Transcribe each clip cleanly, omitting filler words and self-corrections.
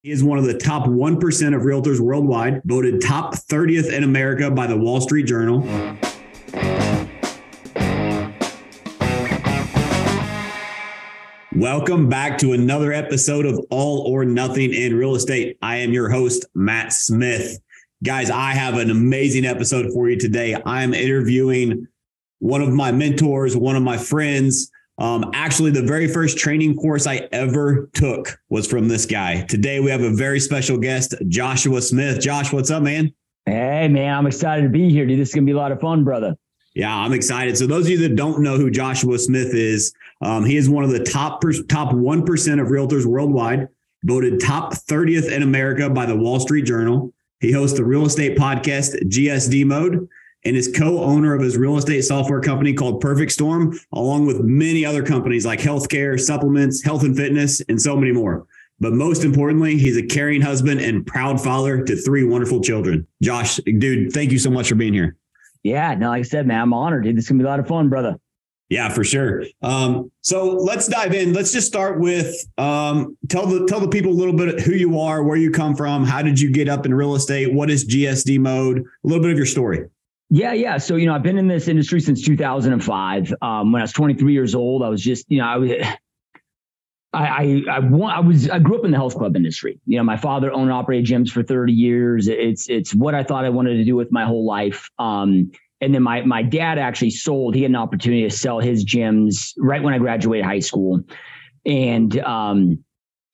He is one of the top 1% of realtors worldwide, voted top 30th in America by the Wall Street Journal. Welcome back to another episode of All or Nothing in Real Estate. I am your host, Matt Smith. Guys, I have an amazing episode for you today. I am interviewing one of my mentors, one of my friends. Actually, the very first training course I ever took was from this guy. Today, we have a very special guest, Joshua Smith. Josh, what's up, man? Hey, man, I'm excited to be here, dude. This is going to be a lot of fun, brother. Yeah, I'm excited. So those of you that don't know who Joshua Smith is, he is one of the top 1% of realtors worldwide, voted top 30th in America by the Wall Street Journal. He hosts the real estate podcast, GSD Mode, and is co-owner of his real estate software company called Perfect Storm, along with many other companies like healthcare, supplements, health and fitness, and so many more. But most importantly, he's a caring husband and proud father to 3 wonderful children. Josh, dude, thank you so much for being here. Yeah, no, like I said, man, I'm honored, dude. This is going to be a lot of fun, brother. Yeah, for sure. So let's dive in. Let's just start with tell the people a little bit who you are, where you come from, how did you get up in real estate, what is GSD Mode, a little bit of your story. Yeah. So, I've been in this industry since 2005. When I was 23 years old, I was just, I grew up in the health club industry. My father owned and operated gyms for 30 years. It's what I thought I wanted to do with my whole life. And then my dad actually sold. He had an opportunity to sell his gyms right when I graduated high school. And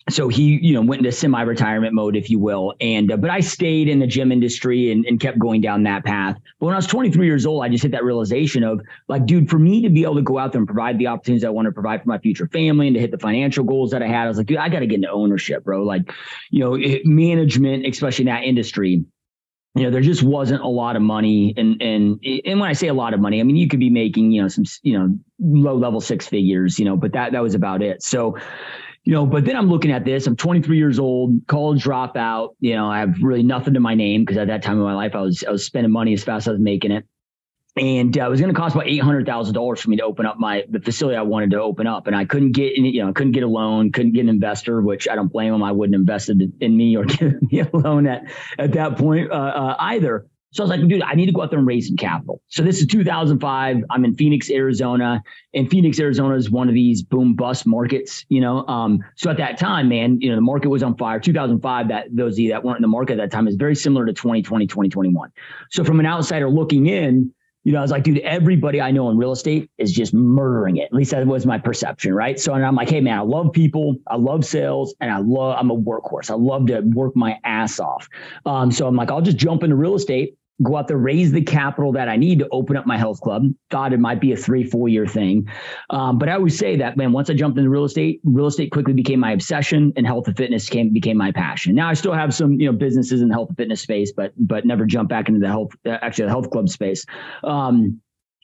so he, went into semi-retirement mode, if you will. And but I stayed in the gym industry and kept going down that path. But when I was 23 years old, I just hit that realization of like, dude, for me to be able to go out there and provide the opportunities I want to provide for my future family and to hit the financial goals that I had, I was like, dude, I got to get into ownership, bro. Like, management, especially in that industry. There just wasn't a lot of money. And when I say a lot of money, I mean, you could be making, some, low level 6 figures, but that was about it. So, but then I'm looking at this, I'm 23 years old, college dropout, I have really nothing to my name because at that time in my life, I was spending money as fast as I was making it. And it was going to cost about $800,000 for me to open up the facility I wanted to open up. And I couldn't get couldn't get a loan, couldn't get an investor, which I don't blame them. I wouldn't have invested in me or given me a loan at that point either. So I was like, dude, I need to go out there and raise some capital. So this is 2005. I'm in Phoenix, Arizona, and Phoenix, Arizona is one of these boom bust markets, So at that time, man, the market was on fire. 2005, that those of you that weren't in the market at that time is very similar to 2020, 2021. So from an outsider looking in, I was like, dude, everybody I know in real estate is just murdering it. At least that was my perception, right? So I'm like, hey, man, I love people. I love sales. And I'm a workhorse. I love to work my ass off. So I'm like, I'll just jump into real estate, go out there, raise the capital that I need to open up my health club. Thought it might be a 3-4 year thing. But I always say that, man, once I jumped into real estate quickly became my obsession and health and fitness became my passion. Now I still have some, businesses in the health and fitness space, but never jump back into the health club space.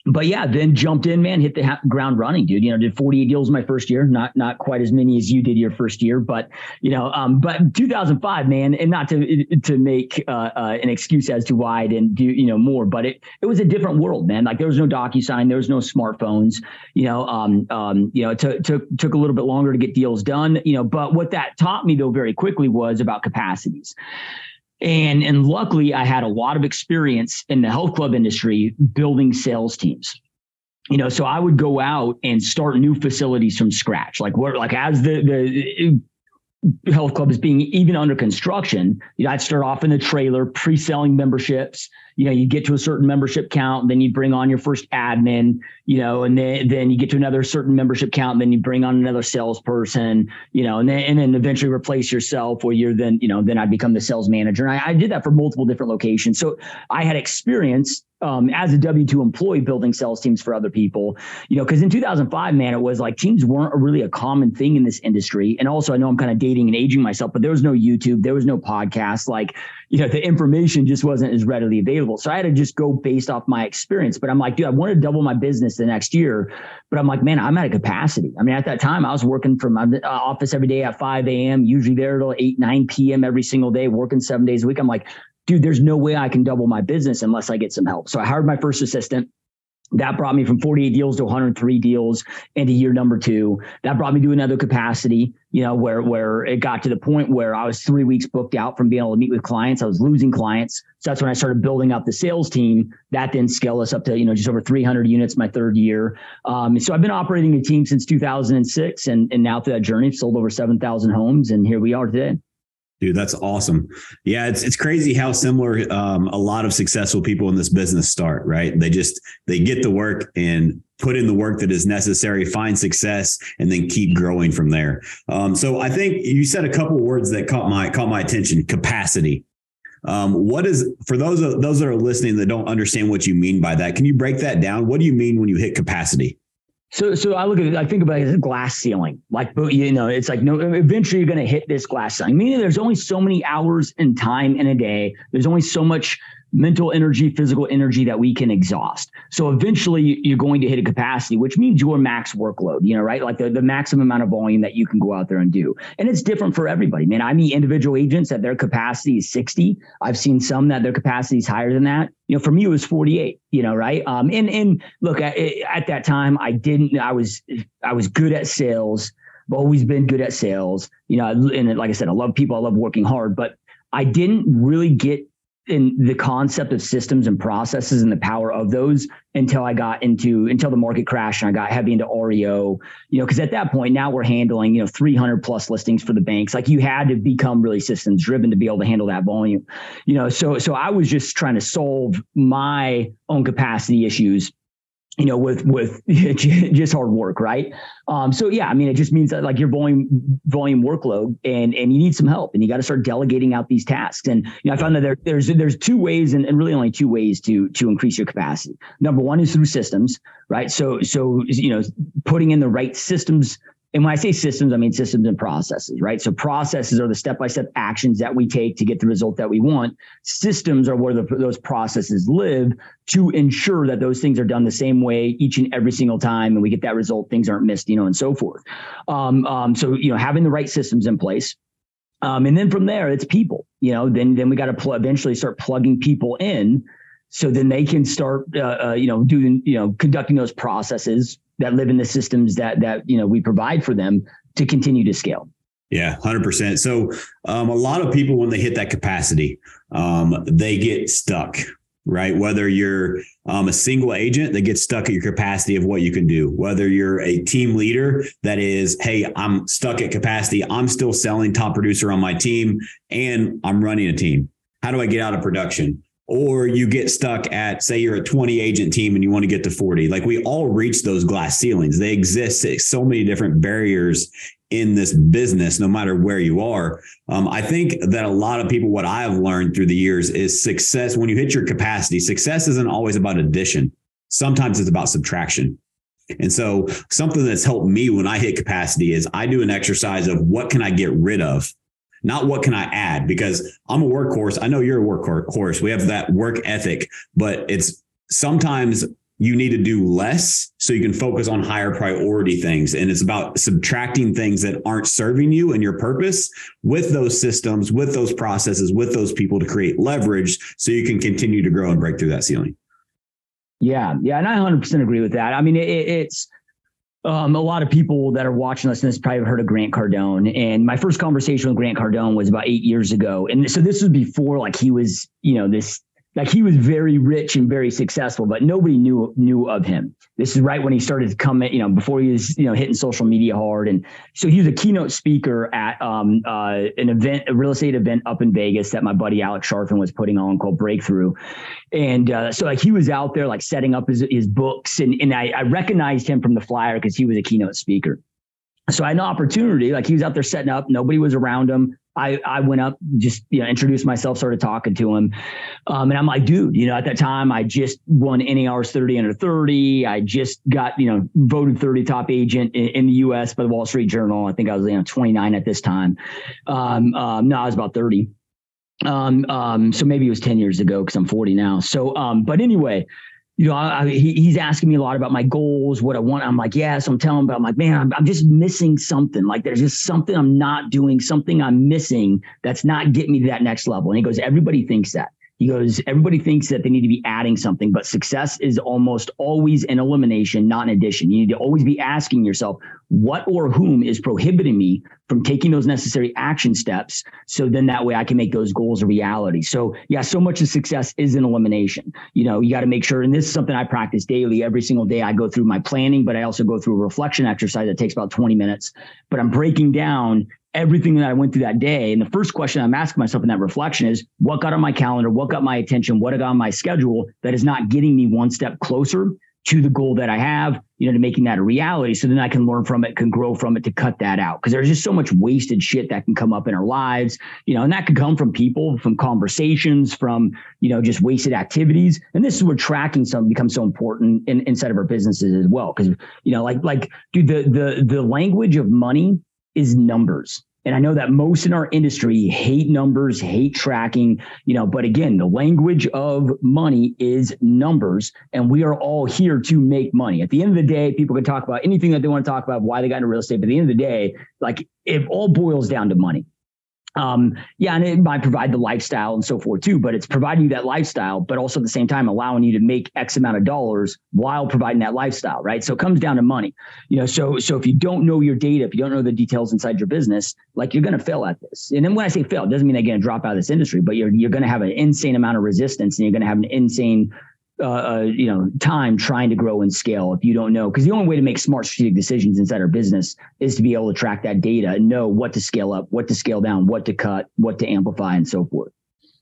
But yeah, then jumped in, man, hit the ground running, dude. Did 48 deals my first year, not quite as many as you did your first year, but 2005, man, and not to make an excuse as to why I didn't do more, but it was a different world, man. Like there was no DocuSign, there was no smartphones, it took a little bit longer to get deals done, but what that taught me though very quickly was about capacities. And luckily, I had a lot of experience in the health club industry building sales teams. So I would go out and start new facilities from scratch. As the health club is being even under construction, I'd start off in the trailer, pre-selling memberships. You get to a certain membership count, then you bring on your first admin, and then you get to another certain membership count, and then you bring on another salesperson, and then eventually replace yourself, or you're then I'd become the sales manager. And I did that for multiple different locations. So I had experience as a W-2 employee building sales teams for other people, because in 2005, man, it was like teams weren't really a common thing in this industry. And also I know I'm kind of dating and aging myself, but there was no YouTube, there was no podcast, the information just wasn't as readily available. So I had to just go based off my experience. But I'm like, dude, I wanted to double my business the next year. But I'm like, man, I'm at a capacity. I mean, at that time, I was working from my office every day at 5 a.m., usually there till 8, 9 p.m. every single day, working 7 days a week. I'm like, dude, there's no way I can double my business unless I get some help. So I hired my first assistant. That brought me from 48 deals to 103 deals into year number 2. That brought me to another capacity, where it got to the point where I was 3 weeks booked out from being able to meet with clients. I was losing clients. So that's when I started building out the sales team. That then scaled us up to, just over 300 units my 3rd year. So I've been operating a team since 2006, and now through that journey, I've sold over 7,000 homes, and here we are today. Dude, that's awesome. Yeah, it's crazy how similar a lot of successful people in this business start, right? They get the work and put in the work that is necessary, find success, and then keep growing from there. So I think you said a couple of words that caught my attention: capacity. What is, for those that are listening that don't understand what you mean by that? Can you break that down? What do you mean when you hit capacity? So I look at it, I think about it as a glass ceiling. Like, it's like, no, eventually you're going to hit this glass ceiling. Meaning there's only so many hours and time in a day. There's only so much mental energy, physical energy that we can exhaust. So eventually you're going to hit a capacity, which means your max workload, right? Like the maximum amount of volume that you can go out there and do. And it's different for everybody. Man, I meet individual agents that their capacity is 60. I've seen some that their capacity is higher than that. For me, it was 48, right? And look, at that time, I was good at sales. I've always been good at sales, and like I said, I love people. I love working hard, but I didn't really get in the concept of systems and processes and the power of those until the market crashed and I got heavy into REO, because at that point now we're handling, 300 plus listings for the banks. Like, you had to become really systems driven to be able to handle that volume, so I was just trying to solve my own capacity issues, with just hard work. Right. So yeah, I mean, it just means that like your volume workload and you need some help, and you got to start delegating out these tasks. And, I found that there's 2 ways and really only 2 ways to increase your capacity. Number one is through systems, right? So, putting in the right systems. And when I say systems, I mean systems and processes, right? So processes are the step-by-step actions that we take to get the result that we want. Systems are where those processes live to ensure that those things are done the same way each and every single time, and we get that result, things aren't missed, and so forth. So, having the right systems in place. And then from there, it's people, then we got to eventually start plugging people in, so then they can start, conducting those processes that live in the systems that we provide for them to continue to scale. Yeah, 100%. So a lot of people, when they hit that capacity, they get stuck, right? Whether you're a single agent that gets stuck at your capacity of what you can do, whether you're a team leader that is, hey, I'm stuck at capacity, I'm still selling, top producer on my team, and I'm running a team. How do I get out of production? Or you get stuck at, say you're a 20 agent team and you want to get to 40. Like, we all reach those glass ceilings. They exist at so many different barriers in this business, no matter where you are. I think that a lot of people, what I have learned through the years is success. When you hit your capacity, success isn't always about addition. Sometimes it's about subtraction. And so something that's helped me when I hit capacity is I do an exercise of what can I get rid of? Not what can I add, because I'm a workhorse. I know you're a workhorse. We have that work ethic, but it's sometimes you need to do less so you can focus on higher priority things. And it's about subtracting things that aren't serving you and your purpose with those systems, with those processes, with those people to create leverage so you can continue to grow and break through that ceiling. Yeah. And I 100% agree with that. I mean, it's a lot of people that are watching this probably heard of Grant Cardone. And my first conversation with Grant Cardone was about 8 years ago. And so this was before, like, he was, he was very rich and very successful, but nobody knew of him. This is right when he started to come in, before he was, hitting social media hard. And so he was a keynote speaker at an event, a real estate event up in Vegas that my buddy Alex Sharfin was putting on, called Breakthrough. And so like, he was out there like setting up his books, and I recognized him from the flyer because he was a keynote speaker. So I had an opportunity, like, he was out there setting up, nobody was around him. I went up, just, introduced myself, started talking to him. And I'm like, dude, at that time I just won NAR's 30 under 30. I just got, voted 30 top agent in the US by the Wall Street Journal. I think I was 29 at this time. No, I was about 30. So maybe it was 10 years ago, because I'm 40 now. So, but anyway, he's asking me a lot about my goals, what I want. I'm like, yeah. So I'm telling him, but I'm like, man, I'm just missing something. Like, there's just something I'm not doing, something I'm missing that's not getting me to that next level. And he goes, everybody thinks that. He goes, everybody thinks that they need to be adding something, but success is almost always an elimination, not an addition. You need to always be asking yourself, what or whom is prohibiting me from taking those necessary action steps? So then that way I can make those goals a reality. So yeah, so much of success is an elimination. You know, you got to make sure, and this is something I practice daily. Every single day I go through my planning, but I also go through a reflection exercise that takes about 20 minutes. But I'm breaking down everything that I went through that day. And the first question I'm asking myself in that reflection is, what got on my calendar? What got my attention? What got on my schedule that is not getting me one step closer to the goal that I have, you know, to making that a reality? So then I can learn from it, can grow from it, to cut that out. Because there's just so much wasted shit that can come up in our lives, you know, and that could come from people, from conversations, from, you know, just wasted activities. And this is where tracking something becomes so important inside of our businesses as well. Because, you know, like, dude, the language of money is numbers. And I know that most in our industry hate numbers, hate tracking, you know, but again, the language of money is numbers, and we are all here to make money. At the end of the day, people can talk about anything that they want to talk about, why they got into real estate, but at the end of the day, like, it all boils down to money. Yeah, and it might provide the lifestyle and so forth too, but it's providing you that lifestyle, but also at the same time allowing you to make X amount of dollars while providing that lifestyle, right? So it comes down to money, you know. So if you don't know your data, if you don't know the details inside your business, like, you're going to fail at this. And then when I say fail, it doesn't mean they're going to drop out of this industry, but you're going to have an insane amount of resistance, and you're going to have an insane you know, time trying to grow and scale if you don't know. Because the only way to make smart strategic decisions inside our business is to be able to track that data and know what to scale up, what to scale down, what to cut, what to amplify, and so forth.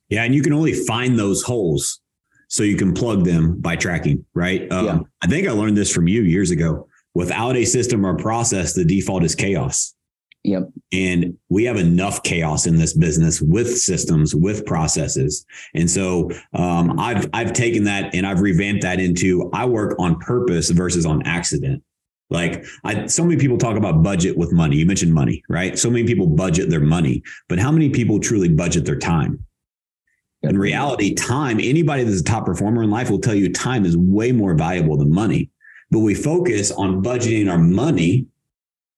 Yeah. And you can only find those holes so you can plug them by tracking, right? Yeah. I think I learned this from you years ago. Without a system or process, the default is chaos. Yep. And we have enough chaos in this business with systems, with processes. And so I've taken that and I've revamped that into, I work on purpose versus on accident. Like, so many people talk about budget with money. You mentioned money, right? So many people budget their money, but how many people truly budget their time? In reality, time, anybody that's a top performer in life will tell you time is way more valuable than money. But we focus on budgeting our money,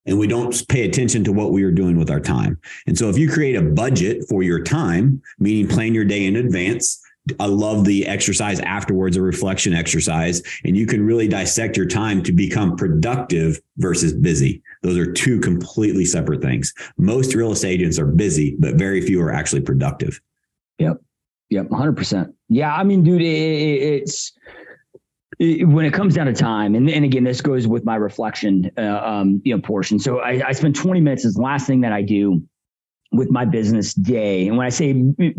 and we don't pay attention to what we are doing with our time. And so if you create a budget for your time, meaning plan your day in advance, I love the exercise afterwards, a reflection exercise, and you can really dissect your time to become productive versus busy. Those are two completely separate things. Most real estate agents are busy, but very few are actually productive. Yep. 100%. Yeah. I mean, dude, it's when it comes down to time, and again, this goes with my reflection, portion. So I spend 20 minutes is the last thing that I do with my business day. And when I say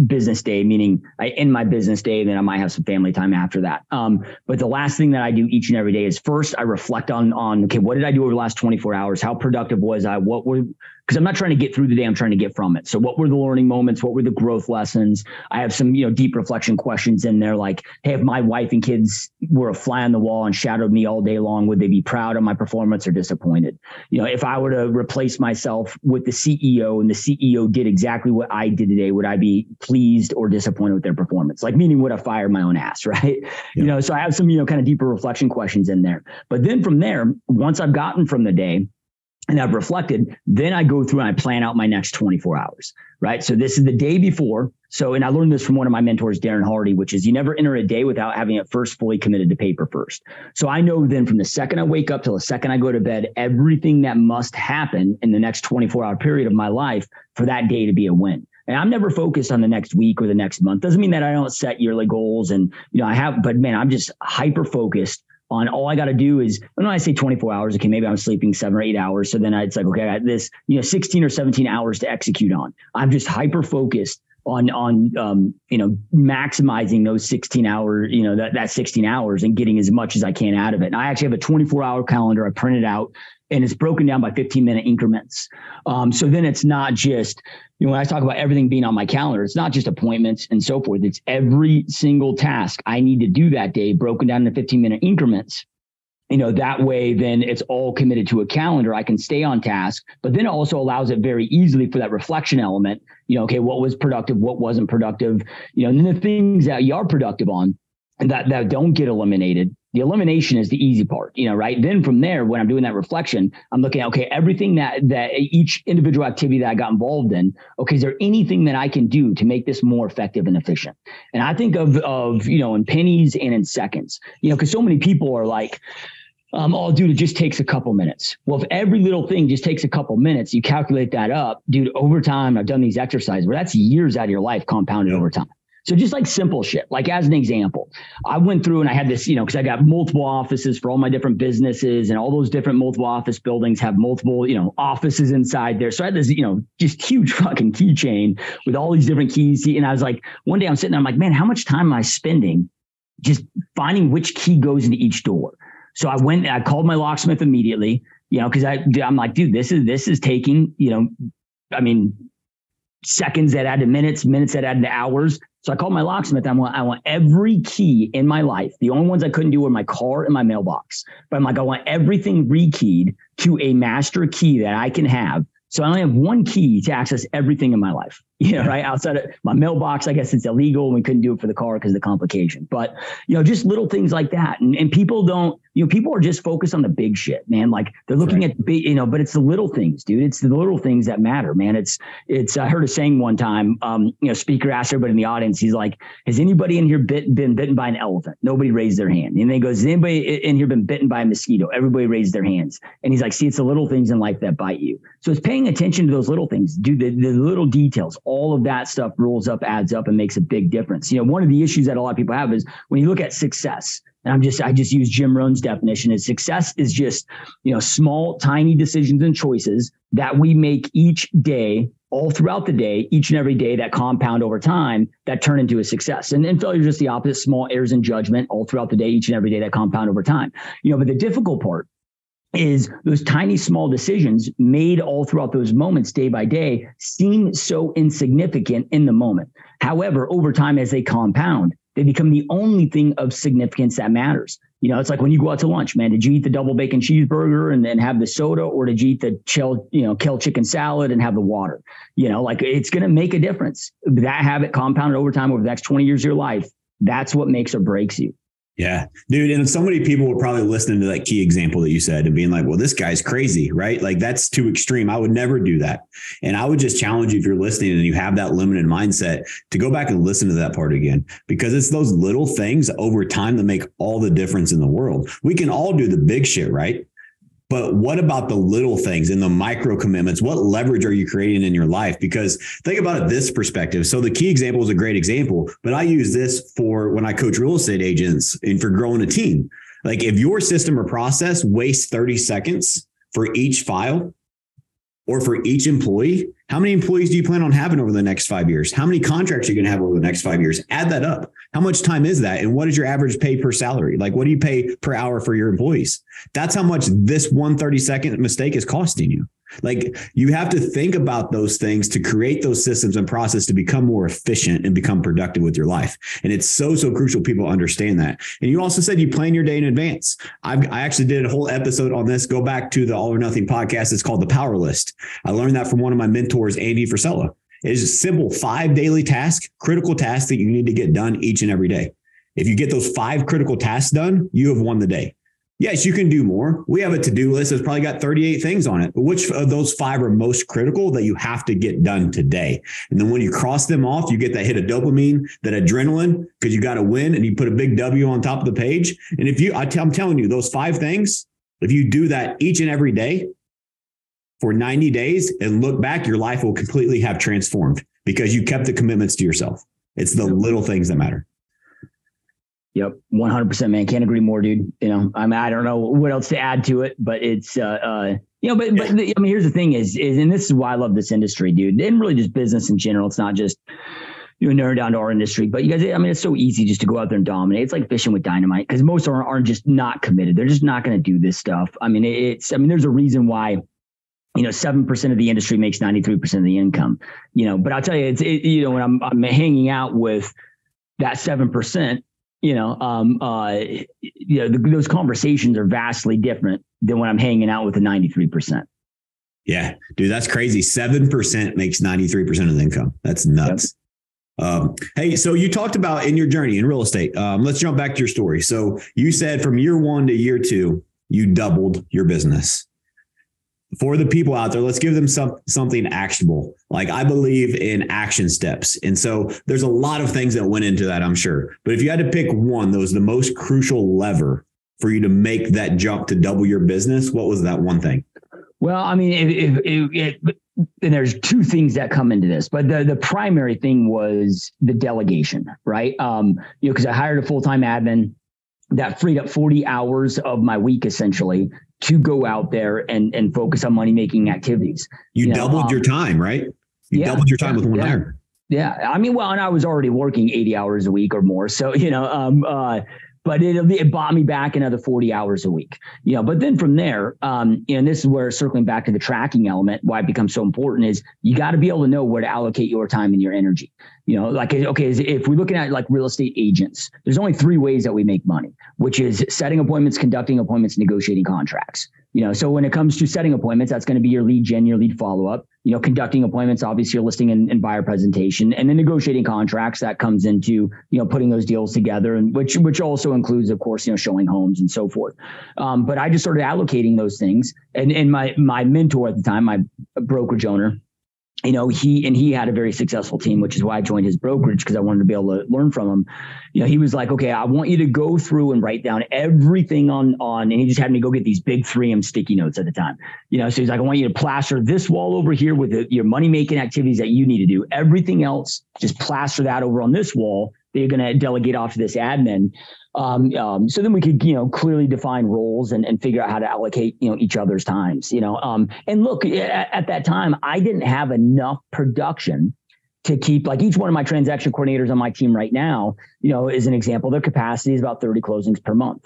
business day, meaning I end my business day, and then I might have some family time after that. But the last thing that I do each and every day is, first I reflect on, okay, what did I do over the last 24 hours? How productive was I? Because I'm not trying to get through the day, I'm trying to get from it. So what were the learning moments? What were the growth lessons? I have some, deep reflection questions in there, like, hey, if my wife and kids were a fly on the wall and shadowed me all day long, would they be proud of my performance or disappointed? If I were to replace myself with the CEO and the CEO did exactly what I did today, would I be pleased or disappointed with their performance? Like, meaning, would I fire my own ass, right? Yeah. So I have some, kind of deeper reflection questions in there. But then from there, once I've gotten from the day, and I've reflected, then I go through and I plan out my next 24 hours, right? So this is the day before. So, and I learned this from one of my mentors, Darren Hardy, which is, you never enter a day without having it first fully committed to paper first. So I know then from the second I wake up till the second I go to bed, everything that must happen in the next 24-hour period of my life for that day to be a win. And I'm never focused on the next week or the next month. Doesn't mean that I don't set yearly goals, and, I have, but man, I'm just hyper focused on all I got to do is, when I say 24 hours, okay, maybe I'm sleeping 7 or 8 hours. So then it's like, okay, I got this, 16 or 17 hours to execute on. I'm just hyper focused on maximizing those 16 hours, that 16 hours, and getting as much as I can out of it. And I actually have a 24-hour calendar I printed out, and it's broken down by 15-minute increments. So then it's not just, when I talk about everything being on my calendar, it's not just appointments and so forth. It's every single task I need to do that day broken down into 15-minute increments. That way, then it's all committed to a calendar. I can stay on task, but then it also allows it very easily for that reflection element. Okay, what was productive? What wasn't productive? And then the things that you are productive on and that don't get eliminated, The elimination is the easy part, right? Then from there, when I'm doing that reflection, I'm looking at, okay, everything that each individual activity that I got involved in, okay, is there anything that I can do to make this more effective and efficient? And I think of in pennies and in seconds, because so many people are like, oh, dude, it just takes a couple minutes. Well, if every little thing just takes a couple minutes, you calculate that up, dude, over time, I've done these exercises where that's years out of your life compounded over time. So just like simple shit, like as an example, I went through and I had this, because I got multiple offices for all my different businesses, and all those different multiple office buildings have multiple, offices inside there. So I had this, just huge fucking keychain with all these different keys. And I was like, one day I'm sitting there, I'm like, man, how much time am I spending just finding which key goes into each door? So I called my locksmith immediately, because I'm like, dude, this is taking, seconds that add to minutes that add to hours. So I called my locksmith. I want every key in my life. The only ones I couldn't do were my car and my mailbox. But I'm like, I want everything rekeyed to a master key that I can have. So I only have one key to access everything in my life, right? Outside of my mailbox, I guess it's illegal, and we couldn't do it for the car because of the complication. But, just little things like that. And people don't, people are just focused on the big shit, man. Like they're looking at big, but it's the little things, dude. It's the little things that matter, man. I heard a saying one time, speaker asked everybody in the audience, he's like, has anybody in here been bitten by an elephant? Nobody raised their hand. And then he goes, has anybody in here been bitten by a mosquito? Everybody raised their hands. And he's like, see, it's the little things in life that bite you. So it's paying attention to those little things, dude, the little details, all of that stuff rolls up, adds up, and makes a big difference. One of the issues that a lot of people have is when you look at success, and I just use Jim Rohn's definition, is success is just, small, tiny decisions and choices that we make each day, all throughout the day, each and every day, that compound over time, that turn into a success. And failure is just the opposite, small errors in judgment all throughout the day, each and every day, that compound over time. But the difficult part is those tiny, small decisions made all throughout those moments, day by day, seem so insignificant in the moment. However, over time, as they compound, they become the only thing of significance that matters. It's like when you go out to lunch, man, did you eat the double bacon cheeseburger and then have the soda, or did you eat the kale chicken salad and have the water? It's going to make a difference. That habit compounded over time, over the next 20 years of your life, that's what makes or breaks you. Yeah, dude. And so many people were probably listening to that key example that you said and being like, well, this guy's crazy, right? Like that's too extreme. I would never do that. And I would just challenge you, if you're listening and you have that limited mindset, to go back and listen to that part again, because it's those little things over time that make all the difference in the world. We can all do the big shit, right? But what about the little things and the micro commitments? What leverage are you creating in your life? Because think about it this perspective. So the key example is a great example, but I use this for when I coach real estate agents and for growing a team. Like if your system or process wastes 30 seconds for each file or for each employee, how many employees do you plan on having over the next 5 years? How many contracts are you going to have over the next 5 years? Add that up. How much time is that? And what is your average pay per salary? Like, what do you pay per hour for your employees? That's how much this 1 30-second mistake is costing you. Like, you have to think about those things to create those systems and process to become more efficient and become productive with your life. And it's so crucial people understand that. And you also said you plan your day in advance. I actually did a whole episode on this. Go back to the All or Nothing podcast. It's called The Power List. I learned that from one of my mentors, Andy Frisella. It is a simple 5 daily tasks, critical tasks that you need to get done each and every day. If you get those 5 critical tasks done, you have won the day. Yes, you can do more. We have a to-do list that's probably got 38 things on it. But which of those 5 are most critical that you have to get done today? And then when you cross them off, you get that hit of dopamine, that adrenaline, because you got to win, and you put a big W on top of the page. And if I'm telling you, those 5 things, if you do that each and every day for 90 days and look back, your life will completely have transformed because you kept the commitments to yourself. It's the little things that matter. Yep. 100%, man. Can't agree more, dude. I don't know what else to add to it, but it's, but here's the thing is, and this is why I love this industry, dude, and really just business in general. It's not just, narrow down to our industry, but you guys, it's so easy just to go out there and dominate. It's like fishing with dynamite because most are just not committed. They're just not going to do this stuff. There's a reason why, 7% of the industry makes 93% of the income, but I'll tell you, when I'm hanging out with that 7%, those conversations are vastly different than when I'm hanging out with the 93%. Yeah, dude, that's crazy. 7% makes 93% of the income. That's nuts. Hey, so you talked about in your journey in real estate. Let's jump back to your story. So you said from year 1 to year 2, you doubled your business. For the people out there, let's give them something actionable. Like, I believe in action steps. And so there's a lot of things that went into that, I'm sure. But if you had to pick one that was the most crucial lever for you to make that jump to double your business, what was that one thing? Well, I mean, and there's two things that come into this, but the primary thing was the delegation, right? Because I hired a full-time admin that freed up 40 hours of my week essentially to go out there and focus on money-making activities. You doubled your time, right? You doubled your time with one hire. Yeah. I mean, well, and I was already working 80 hours a week or more. So, but it bought me back another 40 hours a week, but then from there, and this is where, circling back to the tracking element, why it becomes so important is you got to be able to know where to allocate your time and your energy. Okay, if we're looking at like real estate agents, there's only 3 ways that we make money, which is setting appointments, conducting appointments, negotiating contracts. So when it comes to setting appointments, that's going to be your lead gen, your lead follow-up, conducting appointments, obviously your listing and buyer presentation, and then negotiating contracts that comes into, putting those deals together, and which also includes, of course, showing homes and so forth. But I just started allocating those things. And my mentor at the time, my brokerage owner, he had a very successful team, which is why I joined his brokerage, because I wanted to be able to learn from him. He was like, okay, I want you to go through and write down everything on, and he just had me go get these big 3M sticky notes at the time. So he's like, I want you to plaster this wall over here with your money-making activities that you need to do. Everything else, just plaster that over on this wall that you're going to delegate off to this admin. So then we could, clearly define roles and figure out how to allocate, each other's times, and look, at that time, I didn't have enough production to keep, like, each one of my transaction coordinators on my team right now, is an example. Their capacity is about 30 closings per month.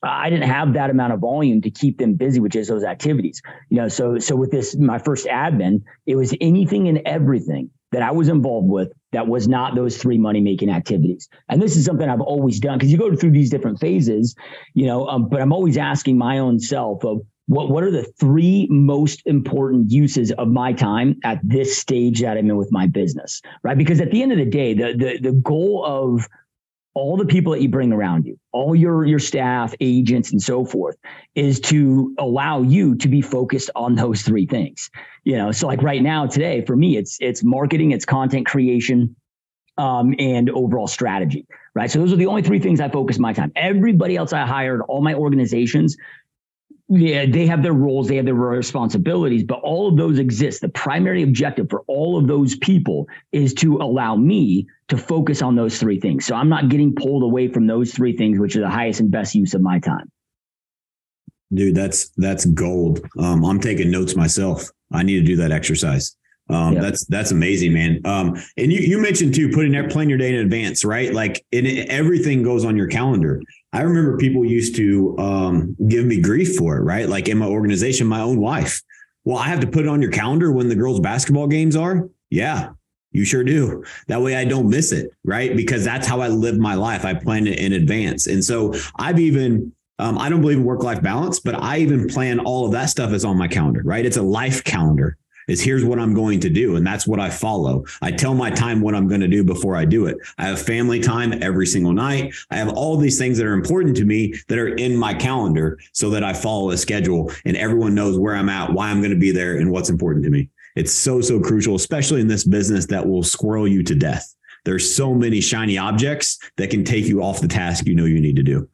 I didn't have that amount of volume to keep them busy, which is those activities, so with this, my first admin, it was anything and everything that I was involved with that was not those 3 money-making activities. And this is something I've always done, because you go through these different phases, but I'm always asking my own self of what are the 3 most important uses of my time at this stage that I'm in with my business, right? Because at the end of the day, the goal of all the people that you bring around you, all your staff, agents, and so forth, is to allow you to be focused on those 3 things. So like right now, today, for me, it's marketing, it's content creation, and overall strategy, right? So those are the only 3 things I focus my time. Everybody else I hired, all my organizations, they have their roles, they have their responsibilities, but all of those exist. The primary objective for all of those people is to allow me to focus on those 3 things. So I'm not getting pulled away from those 3 things, which are the highest and best use of my time. Dude, that's gold. I'm taking notes myself. I need to do that exercise. That's amazing, man. And you mentioned too, planning your day in advance, right? Like everything goes on your calendar. I remember people used to give me grief for it, right? Like in my organization, my own wife. Well, I have to put it on your calendar when the girls' basketball games are. Yeah, you sure do. That way I don't miss it, right? Because that's how I live my life. I plan it in advance. And so I've even, I don't believe in work-life balance, but I even plan all of that stuff is on my calendar, right? It's a life calendar. Is here's what I'm going to do. And that's what I follow. I tell my time what I'm going to do before I do it. I have family time every single night. I have all these things that are important to me that are in my calendar so that I follow a schedule and everyone knows where I'm at, why I'm going to be there, and what's important to me. It's so crucial, especially in this business that will squirrel you to death. There's so many shiny objects that can take you off the task you need to do.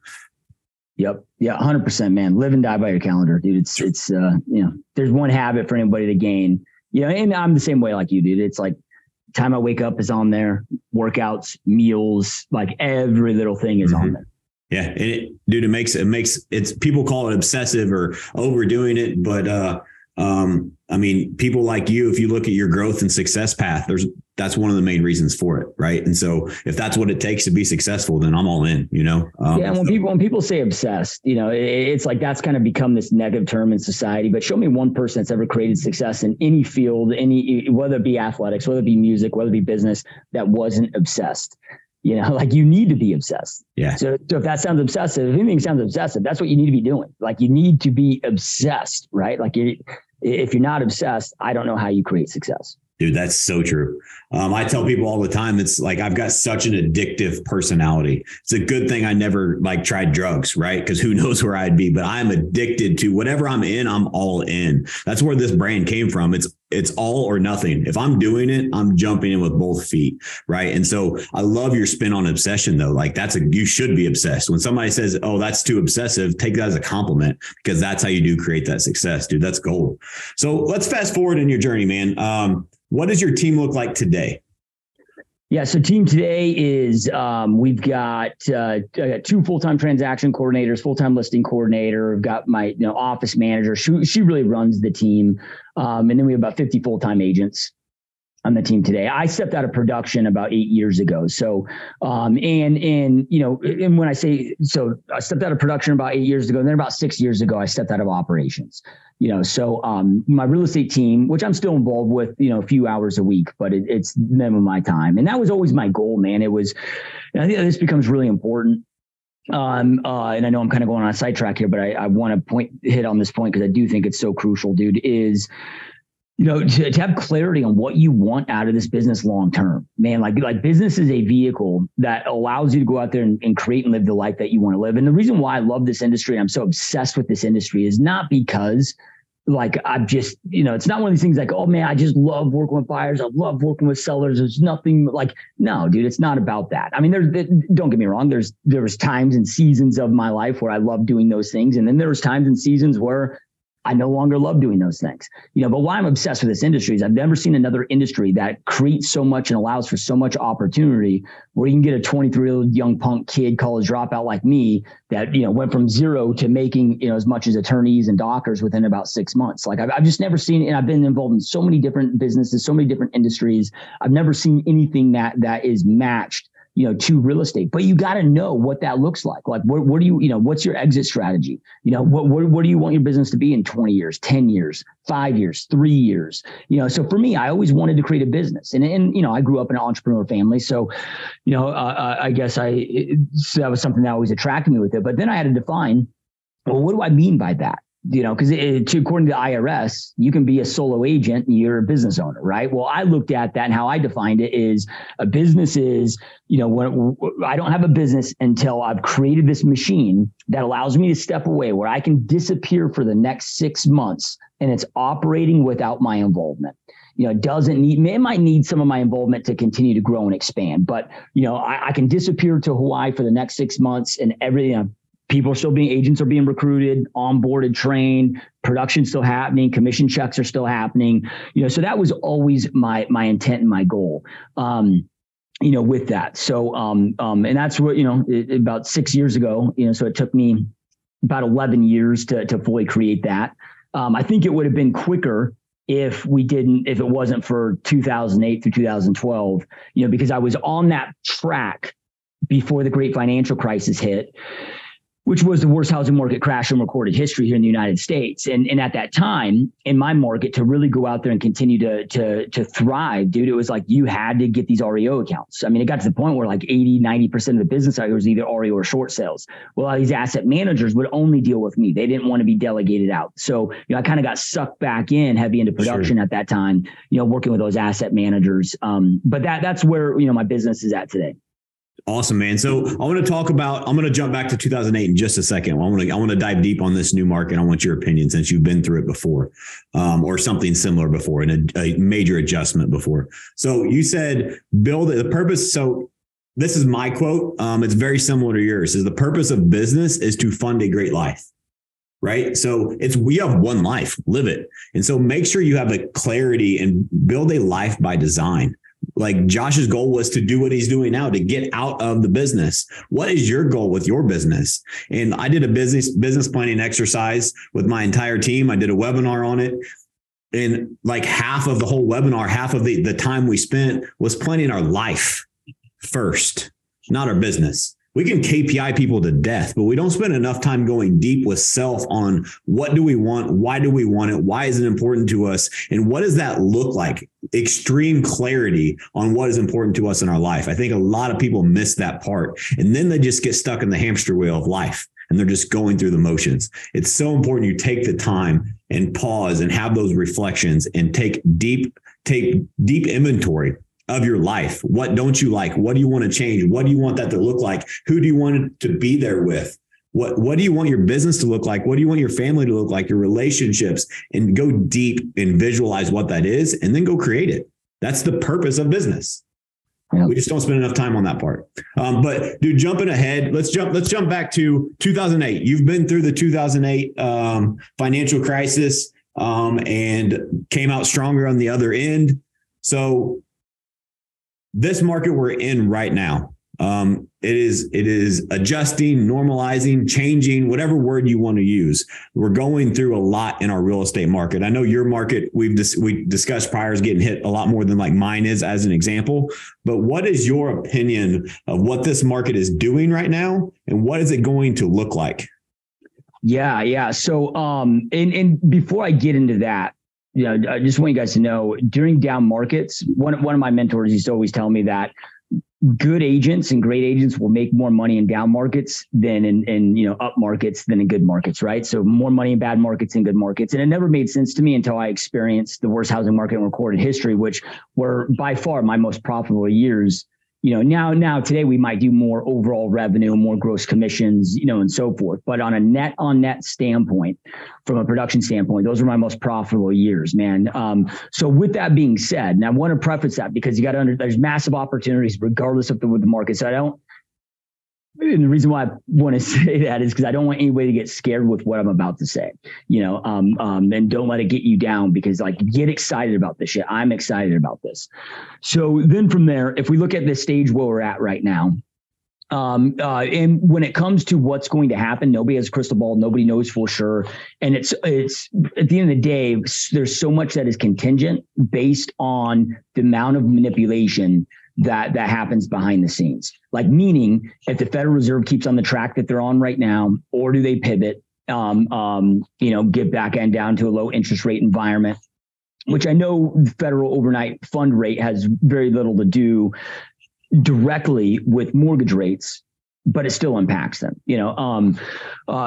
Yep. Yeah. 100%, man. Live and die by your calendar, dude. It's there's one habit for anybody to gain, and I'm the same way like you, dude. It's like time I wake up is on there, workouts, meals, like every little thing is on there. Yeah. And it makes people call it obsessive or overdoing it. But, I mean, people like you, if you look at your growth and success path, that's one of the main reasons for it. Right. And so if that's what it takes to be successful, then I'm all in, when people say obsessed, it's like, that's kind of become this negative term in society, but show me one person that's ever created success in any field, whether it be athletics, whether it be music, whether it be business, that wasn't obsessed. Like you need to be obsessed. Yeah. So if that sounds obsessive, if anything sounds obsessive, that's what you need to be doing. Like you need to be obsessed, right? Like if you're not obsessed, I don't know how you create success. Dude, that's so true. I tell people all the time, it's like, I've got such an addictive personality. It's a good thing I never like tried drugs, right? Because who knows where I'd be, but I'm addicted to whatever I'm in, I'm all in. That's where this brand came from. It's all or nothing. If I'm doing it, I'm jumping in with both feet. Right. And so I love your spin on obsession though. Like you should be obsessed. When somebody says, oh, that's too obsessive, take that as a compliment, because that's how you do create that success, dude. That's gold. So let's fast forward in your journey, man. What does your team look like today? Yeah, so team today is we've got 2 full-time transaction coordinators, full-time listing coordinator. We've got my office manager. She really runs the team, and then we have about 50 full-time agents on the team today. I stepped out of production about 8 years ago. So, and when I say, so I stepped out of production about 8 years ago, and then about 6 years ago, I stepped out of operations. So my real estate team, which I'm still involved with, a few hours a week, but it's minimum of my time. And that was always my goal, man. I think this becomes really important. And I know I'm kind of going on a sidetrack here, but I want to hit on this point because I do think it's so crucial, dude, is, to have clarity on what you want out of this business long term, man. Like business is a vehicle that allows you to go out there and create and live the life that you want to live. And the reason why I love this industry, I'm so obsessed with this industry, is not because like I'm just, it's not one of these things like, oh man, I just love working with buyers. I love working with sellers. There's nothing like, no, dude, it's not about that. I mean, don't get me wrong. There was times and seasons of my life where I loved doing those things. And then there was times and seasons where I no longer love doing those things, but why I'm obsessed with this industry is I've never seen another industry that creates so much and allows for so much opportunity where you can get a 23-year-old young punk kid, college dropout like me that, went from zero to making, as much as attorneys and doctors within about 6 months. Like I've just never seen, and I've been involved in so many different businesses, so many different industries. I've never seen anything that is matched to real estate, but you got to know what that looks like. Like, what do you, what's your exit strategy? What do you want your business to be in 20 years, 10 years, 5 years, 3 years? So for me, I always wanted to create a business, and I grew up in an entrepreneur family. So, I guess that was something that always attracted me with it. But then I had to define, well, what do I mean by that? Because according to the IRS, you can be a solo agent and you're a business owner, right? Well, I looked at that, and how I defined it is a business is, when I don't have a business until I've created this machine that allows me to step away, where I can disappear for the next 6 months and it's operating without my involvement. It might need some of my involvement to continue to grow and expand, but I can disappear to Hawaii for the next 6 months and everything. Agents are being recruited, onboarded, trained, production's still happening, commission checks are still happening. So that was always my intent and my goal, with that. So, and that's what, about 6 years ago, so it took me about 11 years to fully create that. I think it would have been quicker if it wasn't for 2008 through 2012, because I was on that track before the great financial crisis hit, which was the worst housing market crash in recorded history here in the United States. And at that time in my market, to really go out there and continue to thrive, dude, it was like you had to get these REO accounts. I mean, it got to the point where like 80-90% of the business out here was either REO or short sales. Well, these asset managers would only deal with me. They didn't want to be delegated out. So, I kind of got sucked back in heavy into production at that time, working with those asset managers. But that's where, my business is at today. Awesome, man. So I'm going to jump back to 2008 in just a second. I want to dive deep on this new market. I want your opinion since you've been through it before, or something similar before, and a major adjustment before. So you said build the purpose. So this is my quote. It's very similar to yours. Is the purpose of business is to fund a great life. Right. So we have one life, live it. And so make sure you have a clarity and build a life by design. Like Josh's goal was to do what he's doing now, to get out of the business. What is your goal with your business? And I did a business planning exercise with my entire team. I did a webinar on it. And like half of the whole webinar, half of the time we spent was planning our life first, not our business. We can KPI people to death, but we don't spend enough time going deep with self on what do we want? Why do we want it? Why is it important to us? And what does that look like? Extreme clarity on what is important to us in our life. I think a lot of people miss that part. And then they just get stuck in the hamster wheel of life and they're just going through the motions. It's so important you take the time and pause and have those reflections and take deep inventory of your life. What don't you like? What do you want to change? What do you want that to look like? Who do you want it to be there with? What do you want your business to look like? What do you want your family to look like? Your relationships, and go deep and visualize what that is, and then go create it. That's the purpose of business. Yep. We just don't spend enough time on that part. But dude, jumping ahead, let's jump back to 2008. You've been through the 2008 financial crisis and came out stronger on the other end. So this market we're in right now, it is adjusting, normalizing, changing, whatever word you want to use. We're going through a lot in our real estate market. I know your market, we discussed prior, is getting hit a lot more than like mine is, as an example. But what is your opinion of what this market is doing right now, and what is it going to look like? Yeah. So, and before I get into that, I just want you guys to know, during down markets, one of my mentors used to always tell me that good agents and great agents will make more money in down markets than in up markets than in good markets, right? So more money in bad markets than good markets. And it never made sense to me until I experienced the worst housing market in recorded history, which were by far my most profitable years. Now today we might do more overall revenue, more gross commissions, and so forth. But on a net standpoint, from a production standpoint, those are my most profitable years, man. So with that being said, and I want to preface that because there's massive opportunities regardless of the market. So and the reason why I want to say that is because I don't want anybody to get scared with what I'm about to say, and don't let it get you down, because get excited about this shit. I'm excited about this. So then from there, if we look at the stage where we're at right now, and when it comes to what's going to happen, nobody has a crystal ball. Nobody knows for sure. And it's at the end of the day, there's so much that is contingent based on the amount of manipulation that happens behind the scenes. Meaning, if the Federal Reserve keeps on the track that they're on right now, or do they pivot, get back and down to a low interest rate environment, which I know the federal overnight fund rate has very little to do directly with mortgage rates, but it still impacts them,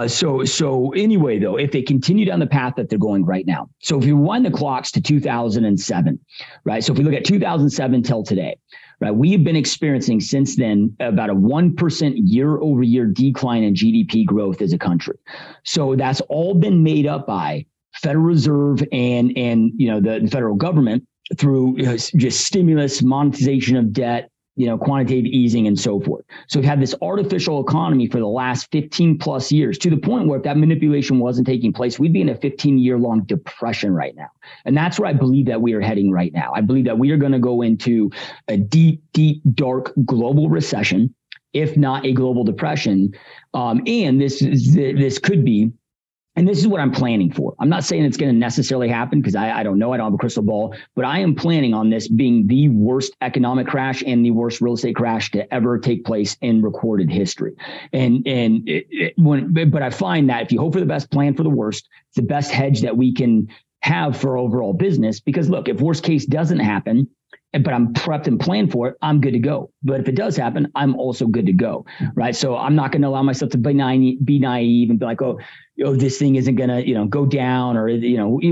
So anyway, though, if they continue down the path that they're going right now, so if you wind the clocks to 2007, right? So if we look at 2007 till today, right, we have been experiencing since then about a 1% year-over-year decline in GDP growth as a country. So that's all been made up by Federal Reserve and the federal government through just stimulus, monetization of debt, quantitative easing and so forth. So we've had this artificial economy for the last 15 plus years, to the point where if that manipulation wasn't taking place, we'd be in a 15-year-long depression right now. And that's where I believe that we are heading right now. I believe that we are going to go into a deep, deep, dark global recession, if not a global depression. And this could be, and this is what I'm planning for. I'm not saying it's going to necessarily happen, because I don't know. I don't have a crystal ball, but I am planning on this being the worst economic crash and the worst real estate crash to ever take place in recorded history. But I find that if you hope for the best, plan for the worst, it's the best hedge that we can have for overall business. Because look, if worst case doesn't happen, but I'm prepped and planned for it, I'm good to go. But if it does happen, I'm also good to go, right? So I'm not going to allow myself to be naive and be like, oh, this thing isn't going to, go down, or,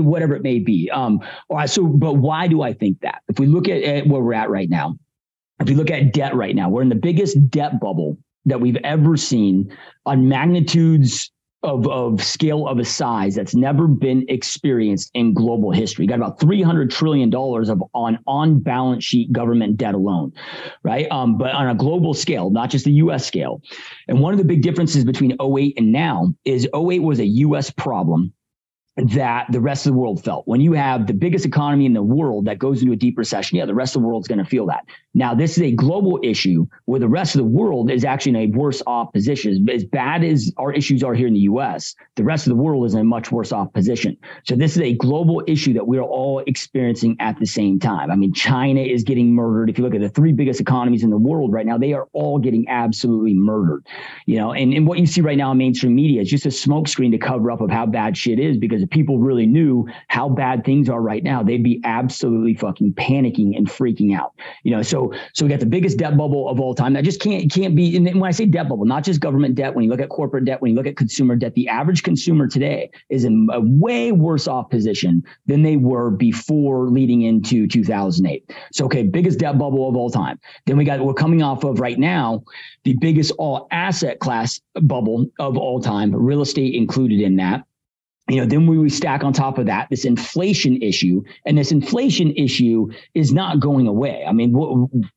whatever it may be. All right. So, but why do I think that? If we look at where we're at right now, if we look at debt right now, we're in the biggest debt bubble that we've ever seen on magnitudes of scale of a size that's never been experienced in global history. You got about $300 trillion of on balance sheet government debt alone, right? But on a global scale, not just the U.S. scale. And one of the big differences between 2008 and now is 2008 was a U.S. problem that the rest of the world felt. When you have the biggest economy in the world that goes into a deep recession, the rest of the world's going to feel that. Now, this is a global issue where the rest of the world is actually in a worse off position. As bad as our issues are here in the U.S., the rest of the world is in a much worse off position. So this is a global issue that we're all experiencing at the same time. I mean, China is getting murdered. If you look at the three biggest economies in the world right now, they are all getting absolutely murdered. And what you see right now in mainstream media is just a smokescreen to cover up of how bad shit is, because if people really knew how bad things are right now, they'd be absolutely fucking panicking and freaking out. So we got the biggest debt bubble of all time. That just can't be. And when I say debt bubble, not just government debt, when you look at corporate debt, when you look at consumer debt, the average consumer today is in a way worse off position than they were before leading into 2008. So, okay, biggest debt bubble of all time. Then we're coming off of right now, the biggest all asset class bubble of all time, real estate included in that. Then we stack on top of that this inflation issue, and this inflation issue is not going away.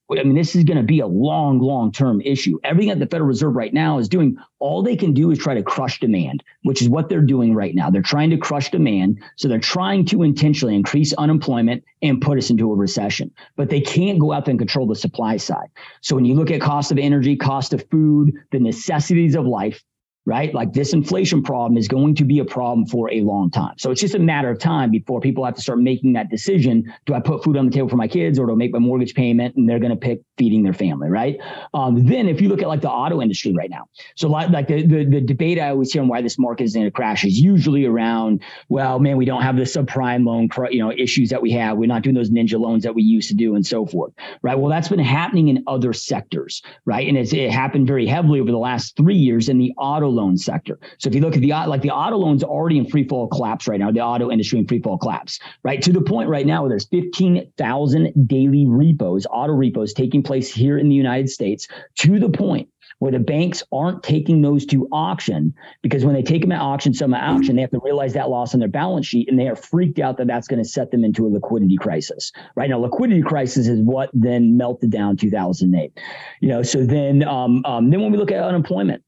This is going to be a long-term issue. Everything that the Federal Reserve right now is doing, all they can do is try to crush demand, which is what they're doing right now. They're trying to crush demand. So they're trying to intentionally increase unemployment and put us into a recession, but they can't go out there and control the supply side. So when you look at cost of energy, cost of food, the necessities of life, right? Like this inflation problem is going to be a problem for a long time. So it's just a matter of time before people have to start making that decision. Do I put food on the table for my kids, or do I make my mortgage payment? And they're going to pick feeding their family, right? Then if you look at like the auto industry right now, so like the debate I always hear on why this market is going to crash is usually around, well, man, we don't have the subprime loan, issues that we have. We're not doing those ninja loans that we used to do and so forth, right? Well, that's been happening in other sectors, right? And it happened very heavily over the last 3 years in the auto loan sector. So if you look at the auto loans already in free fall collapse right now, the auto industry in free fall collapse, right? To the point right now where there's 15,000 daily repos, auto repos taking place here in the United States, to the point where the banks aren't taking those to auction, because when they take them at auction, they have to realize that loss on their balance sheet, and they are freaked out that that's going to set them into a liquidity crisis. Right now, liquidity crisis is what then melted down 2008. So then when we look at unemployment,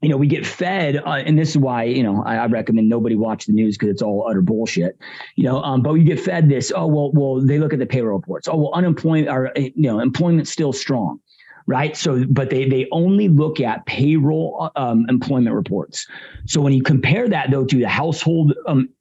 we get fed, and this is why, I recommend nobody watch the news because it's all utter bullshit, but we get fed this, well, they look at the payroll reports. Unemployment or, employment's still strong, right? So, but they only look at payroll employment reports. So when you compare that though to the household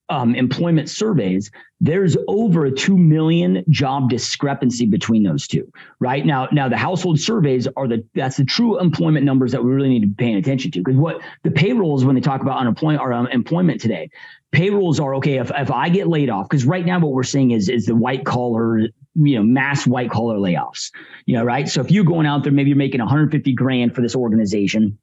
employment surveys, there's over a 2 million job discrepancy between those two, right? Now the household surveys that's the true employment numbers that we really need to be paying attention to, because what the payrolls, when they talk about unemployment or employment today, payrolls are okay if I get laid off, because right now what we're seeing is the white collar, mass white collar layoffs, right? So if you're going out there, maybe you're making 150 grand for this organization,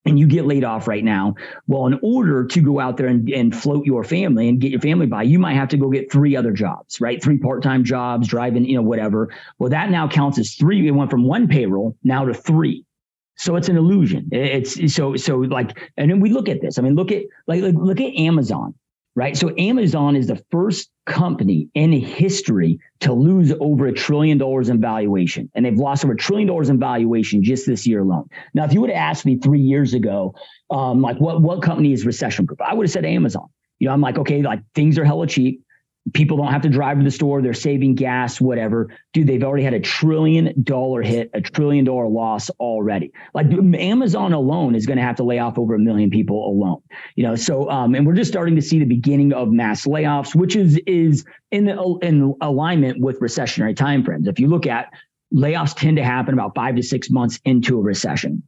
and you get laid off right now, well, in order to go out there and float your family and get your family by, you might have to go get 3 other jobs, right? 3 part-time jobs, driving, whatever. Well, that now counts as 3. It went from 1 payroll now to 3. So it's an illusion. It's so like, and then we look at this. Look at Amazon, right? So Amazon is the first company in history to lose over $1 trillion in valuation. And they've lost over $1 trillion in valuation just this year alone. Now, if you would have asked me 3 years ago, what company is recession proof, I would have said Amazon. I'm like, okay, like things are hella cheap. People don't have to drive to the store. They're saving gas, whatever. Dude, they've already had $1 trillion hit, $1 trillion loss already. Like Amazon alone is going to have to lay off over 1 million people alone. So and we're just starting to see the beginning of mass layoffs, which is in alignment with recessionary timeframes. If you look at layoffs, tend to happen about 5 to 6 months into a recession.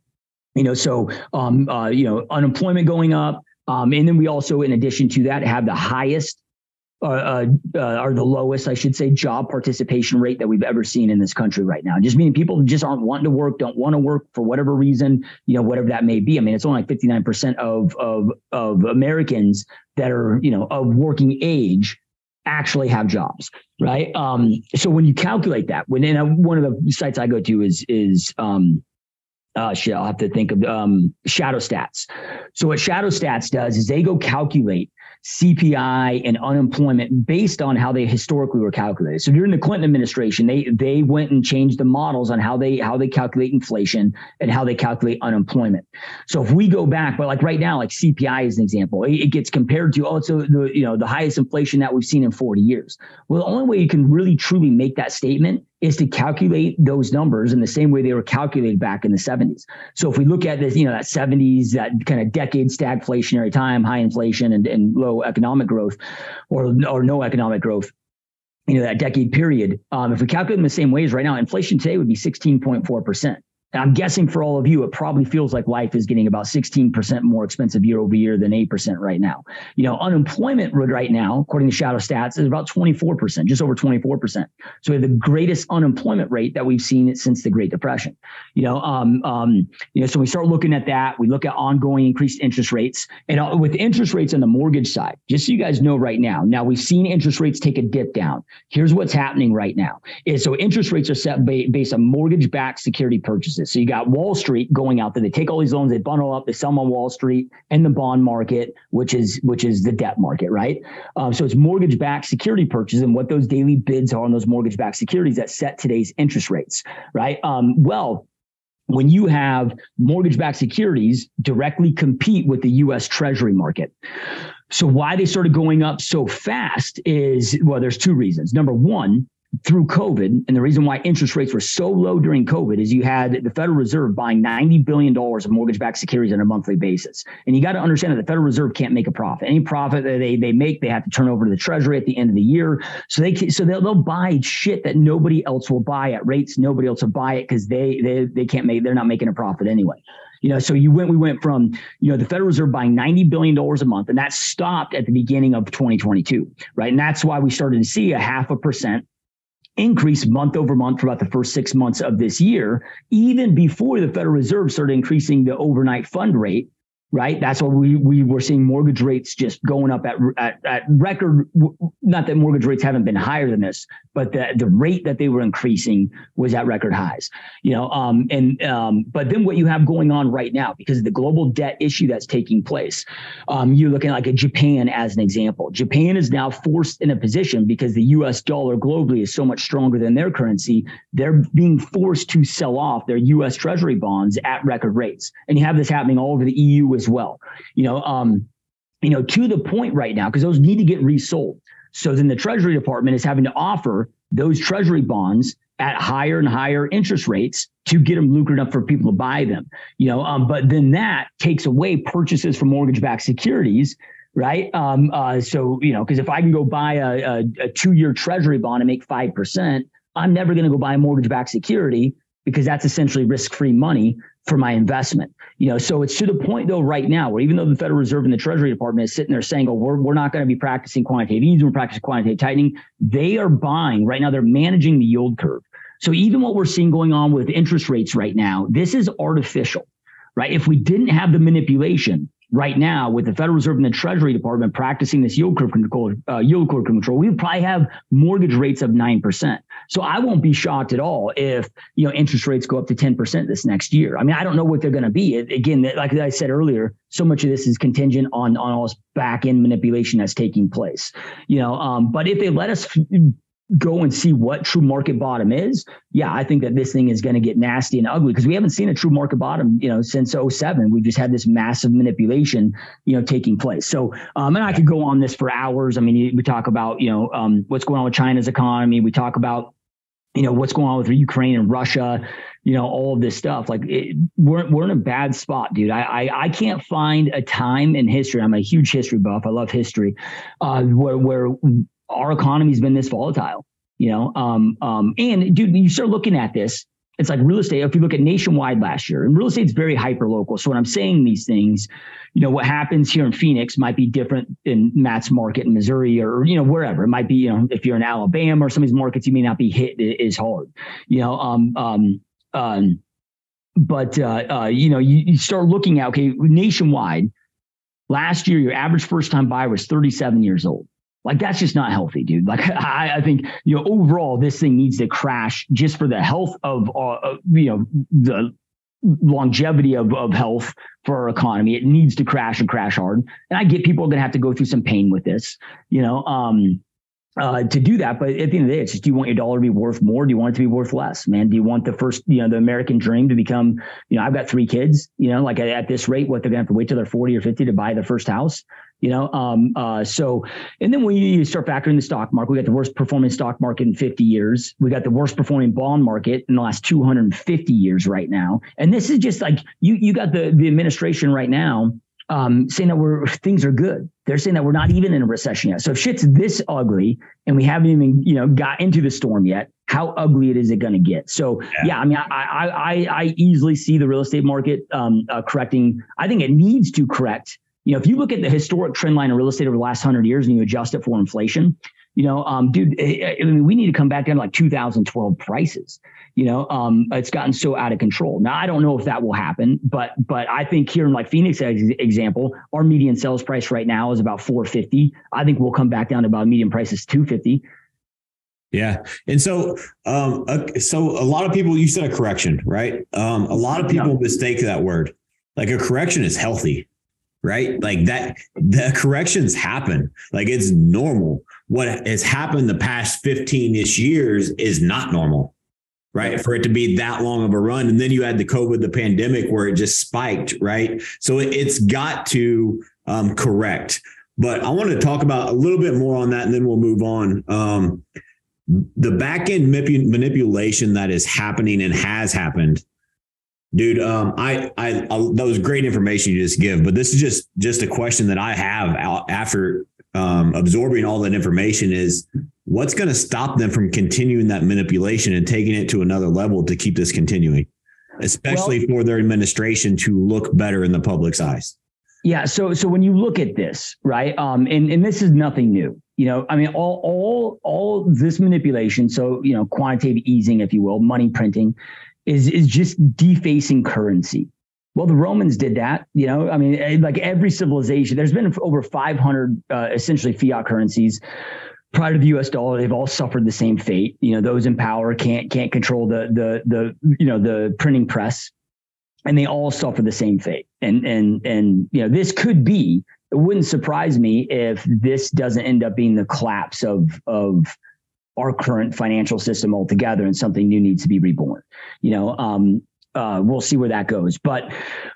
Unemployment going up, and then we also, in addition to that, have the highest or the lowest, I should say, job participation rate that we've ever seen in this country right now. Just meaning people just aren't wanting to work, don't want to work for whatever reason, whatever that may be. It's only like 59% of Americans that are, of working age actually have jobs, right? So when you calculate that, one of the sites I go to is I'll have to think of Shadow Stats. So what Shadow Stats does is they go calculate CPI and unemployment based on how they historically were calculated. So during the Clinton administration, they went and changed the models on how they calculate inflation and how they calculate unemployment. So if we go back, but like right now, like CPI is an example, it gets compared to the highest inflation that we've seen in 40 years. Well, the only way you can really truly make that statement is to calculate those numbers in the same way they were calculated back in the 70s. So if we look at this, that 70s, that kind of decade stagflationary time, high inflation and low economic growth or no economic growth, that decade period, if we calculate them the same ways right now, inflation today would be 16.4%. And I'm guessing for all of you, it probably feels like life is getting about 16% more expensive year over year than 8% right now. Unemployment right now, according to Shadow Stats, is about 24%, just over 24%. So we have the greatest unemployment rate that we've seen since the Great Depression. So we start looking at that. We look at ongoing increased interest rates, and with interest rates on the mortgage side, just so you guys know right now. Now we've seen interest rates take a dip down. Here's what's happening right now is so interest rates are set based on mortgage-backed security purchases. So you got Wall Street going out there. They take all these loans, they bundle up, they sell them on Wall Street and the bond market, which is the debt market, right? So it's mortgage-backed security purchases and what those daily bids are on those mortgage-backed securities that set today's interest rates, right? When you have mortgage-backed securities directly compete with the U.S. Treasury market. So why they started going up so fast is, well, there's two reasons. Number one, through COVID, and the reason why interest rates were so low during COVID is you had the Federal Reserve buying $90 billion of mortgage-backed securities on a monthly basis. And you got to understand that the Federal Reserve can't make a profit. Any profit that they make, they have to turn over to the Treasury at the end of the year. So they'll buy shit that nobody else will buy at rates. Nobody else will buy it because they can't make, they're not making a profit anyway. So we went from, the Federal Reserve buying $90 billion a month, and that stopped at the beginning of 2022, right? And that's why we started to see a 0.5% increase month over month for about the first 6 months of this year, even before the Federal Reserve started increasing the overnight fund rate, right? That's why we were seeing mortgage rates just going up at record. Not that mortgage rates haven't been higher than this, but the rate that they were increasing was at record highs. But then what you have going on right now, because of the global debt issue that's taking place, you're looking at Japan as an example. Japan is now forced in a position because the U.S. dollar globally is so much stronger than their currency. They're being forced to sell off their U.S. Treasury bonds at record rates, and you have this happening all over the EU as well. To the point right now, because those need to get resold. So then the Treasury Department is having to offer those Treasury bonds at higher and higher interest rates to get them lucrative enough for people to buy them. But then that takes away purchases from mortgage-backed securities, right? Because if I can go buy a 2-year Treasury bond and make 5%, I'm never going to go buy a mortgage-backed security because that's essentially risk-free money for my investment. So it's to the point though right now where even though the Federal Reserve and the Treasury Department is sitting there saying, oh, we're not going to be practicing quantitative easing, we're practicing quantitative tightening, they are buying right now. They're managing the yield curve. So even what we're seeing going on with interest rates right now, this is artificial, right? If we didn't have the manipulation right now with the Federal Reserve and the Treasury Department practicing this yield curve control, we would probably have mortgage rates of 9%. So I won't be shocked at all if interest rates go up to 10% this next year. I mean, I don't know what they're going to be. Again, like I said earlier, so much of this is contingent on all this back end manipulation that's taking place. But if they let us go and see what true market bottom is, yeah, I think that this thing is going to get nasty and ugly because we haven't seen a true market bottom, since 2007. We've just had this massive manipulation, taking place. So, and I could go on this for hours. I mean, we talk about, what's going on with China's economy. We talk about, what's going on with Ukraine and Russia, all of this stuff. We're in a bad spot, dude. I can't find a time in history. I'm a huge history buff. I love history, where our economy's been this volatile, and dude, you start looking at this, it's like real estate. If you look at nationwide last year, and real estate's very hyper local. So when I'm saying these things, what happens here in Phoenix might be different in Matt's market in Missouri or, wherever it might be, if you're in Alabama or some of these markets, you may not be hit as hard, you start looking at, okay, nationwide last year, your average first time buyer was 37 years old. That's just not healthy, dude. I think, overall, this thing needs to crash just for the health of, the longevity of health for our economy. It needs to crash and crash hard. And I get people are going to have to go through some pain with this, to do that. But at the end of the day, it's just, do you want your dollar to be worth more? Do you want it to be worth less, man? Do you want the first, the American dream to become, I've got 3 kids, at this rate, what they're going to have to wait till they're 40 or 50 to buy their first house, so, and then when you start factoring the stock market, we got the worst performing stock market in 50 years. We got the worst performing bond market in the last 250 years right now. And this is just you got the administration right now, saying that things are good. They're saying that we're not even in a recession yet. So if shit's this ugly and we haven't even, got into the storm yet, how ugly it is it going to get. So I mean, I easily see the real estate market correcting. I think it needs to correct. You know, if you look at the historic trend line of real estate over the last 100 years and you adjust it for inflation, you know, dude, I mean, we need to come back down to like 2012 prices. You know, it's gotten so out of control. Now, I don't know if that will happen, but I think here in like Phoenix example, our median sales price right now is about $450. I think we'll come back down to about median price is $250. Yeah. And so a lot of people, you said a correction, right? A lot of people mistake that word. Like a correction is healthy, right? Like that, the corrections happen. Like it's normal. What has happened the past 15-ish years is not normal, right? For it to be that long of a run. And then you had the COVID, the pandemic, where it just spiked, right? So it's got to correct. But I want to talk about a little bit more on that, and then we'll move on. The back end manipulation that is happening and has happened, dude. That was great information you just give, but this is just a question that I have after absorbing all that information is what's going to stop them from continuing that manipulation and taking it to another level to keep this continuing, especially for their administration to look better in the public's eyes. Yeah. So when you look at this, right, and this is nothing new. You know, I mean, all this manipulation. So, you know, quantitative easing, if you will, money printing is just defacing currency. Well, the Romans did that. You know, I mean, like every civilization, there's been over 500 essentially fiat currencies prior to the U.S. dollar. They've all suffered the same fate. You know, those in power can't control the printing press, and they all suffer the same fate. And you know, this could be. It wouldn't surprise me if this doesn't end up being the collapse of our current financial system altogether, and something new needs to be reborn. You know, we'll see where that goes. But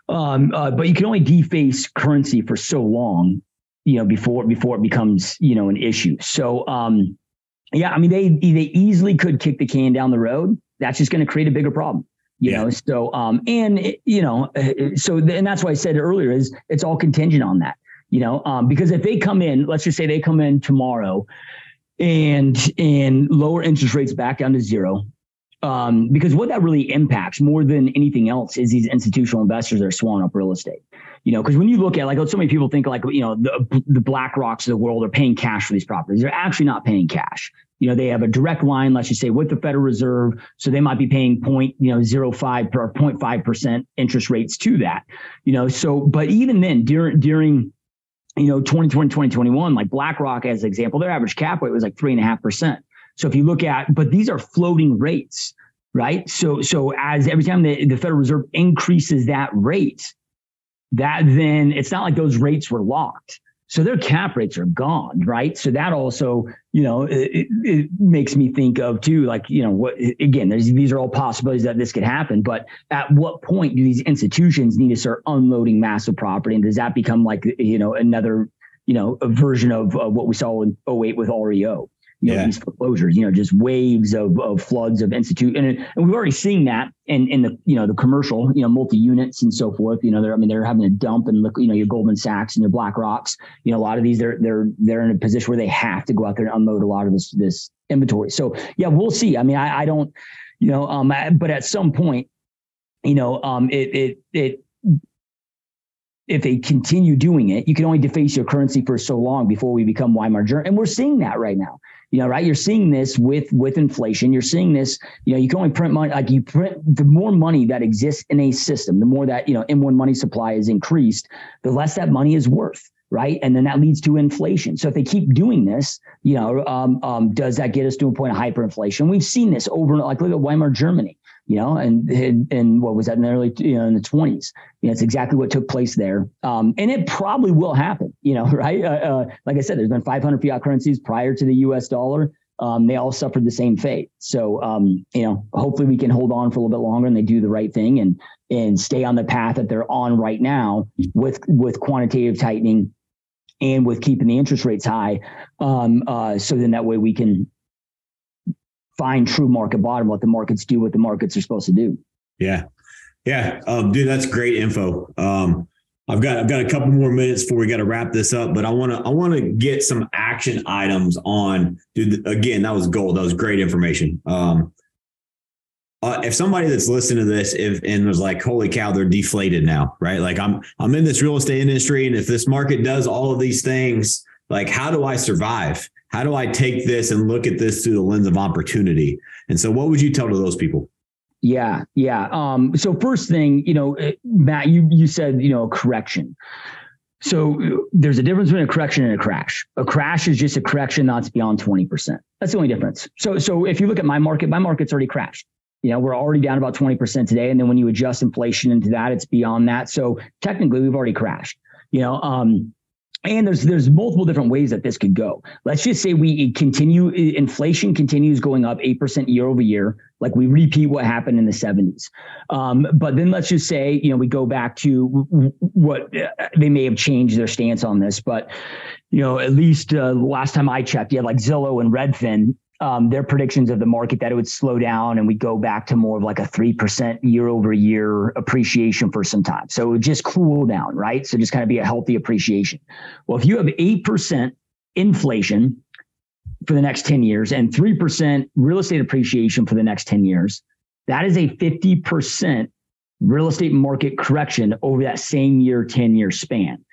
you can only deface currency for so long, you know, before it becomes, you know, an issue. So yeah, I mean, they easily could kick the can down the road. That's just going to create a bigger problem. You know, so and that's why I said earlier is it's all contingent on that. You know, because if they come in, let's just say they come in tomorrow and lower interest rates back down to zero, because what that really impacts more than anything else is these institutional investors that are swallowing up real estate. You know, because when you look at like so many people think like, you know, the BlackRocks of the world are paying cash for these properties. They're actually not paying cash. You know, they have a direct line, let's just say, with the Federal Reserve. So they might be paying 0.05 or 0.5% interest rates to that. You know, so but even then during you know, 2020, 2021, like BlackRock as an example, their average cap rate was like 3.5%. So if you look at, but these are floating rates, right? So as every time the Federal Reserve increases that rate, that then it's not like those rates were locked. So their cap rates are gone, right? So that also, you know, it makes me think of too, like, you know, what, again, these are all possibilities that this could happen, but at what point do these institutions need to start unloading massive property? And does that become like, you know, another, you know, a version of what we saw in 2008 with REO? You know, these foreclosures, you know, just waves of floods of and we've already seen that in the, you know, the commercial, you know, multi-units and so forth. You know, they're having a dump, and look, you know, your Goldman Sachs and your BlackRocks, you know, a lot of these they're in a position where they have to go out there and unload a lot of this inventory. So yeah, we'll see. I mean, I don't, you know, but at some point, you know, if they continue doing it, you can only deface your currency for so long before we become Weimar Germany. And we're seeing that right now. You know, right? You're seeing this with inflation. You're seeing this, you know, you can only print money, like you print, the more money that exists in a system, the more that, you know, M1 money supply is increased, the less that money is worth, right? And then that leads to inflation. So if they keep doing this, you know, does that get us to a point of hyperinflation? We've seen this over, like look at Weimar Germany. You know, and what was that in the early, you know, in the 20s? You know, it's exactly what took place there. And it probably will happen, you know, right? Like I said, there's been 500 fiat currencies prior to the US dollar. They all suffered the same fate. So, you know, hopefully we can hold on for a little bit longer and they do the right thing and stay on the path that they're on right now with quantitative tightening and with keeping the interest rates high. So then that way we can find true market bottom, let the markets do what the markets are supposed to do. Yeah. Yeah. Dude, that's great info. I've got a couple more minutes before we got to wrap this up, but I want to get some action items on. Dude, again, that was gold. That was great information. If somebody that's listening to this and was like, holy cow, they're deflated now, right? Like I'm in this real estate industry, and if this market does all of these things, like, how do I survive? How do I take this and look at this through the lens of opportunity? And so what would you tell to those people? Yeah. So first thing, Matt, you said, a correction. So there's a difference between a correction and a crash. A crash is just a correction that's beyond 20%. That's the only difference. So if you look at my market's already crashed. We're already down about 20% today. And then when you adjust inflation into that, it's beyond that. So technically we've already crashed, and there's multiple different ways that this could go. Let's just say inflation continues going up 8% year over year, like we repeat what happened in the 70s. But then let's just say, we go back to what they may have changed their stance on this, but, at least last time I checked, you had like Zillow and Redfin, their predictions of the market that it would slow down and we go back to more of like a 3% year over year appreciation for some time. So it would just cool down, right? So just kind of be a healthy appreciation. Well, if you have 8% inflation for the next 10 years and 3% real estate appreciation for the next 10 years, that is a 50% real estate market correction over that same 10-year span.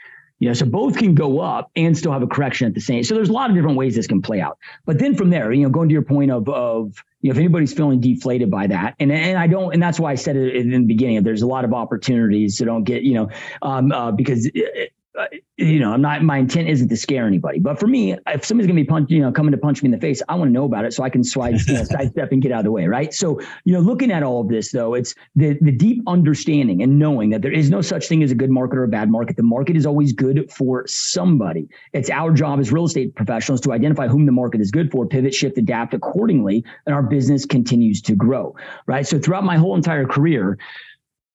So both can go up and still have a correction at the same. So there's a lot of different ways this can play out. But then from there, going to your point of if anybody's feeling deflated by that, and I don't, and that's why I said it in the beginning, there's a lot of opportunities. So don't get, because my intent isn't to scare anybody. But for me, if somebody's going to be coming to punch me in the face, I want to know about it so I can sidestep and get out of the way, right? So, looking at all of this, though, it's the deep understanding and knowing that there is no such thing as a good market or a bad market. The market is always good for somebody. It's our job as real estate professionals to identify whom the market is good for, pivot, shift, adapt accordingly, and our business continues to grow, right? So throughout my whole entire career,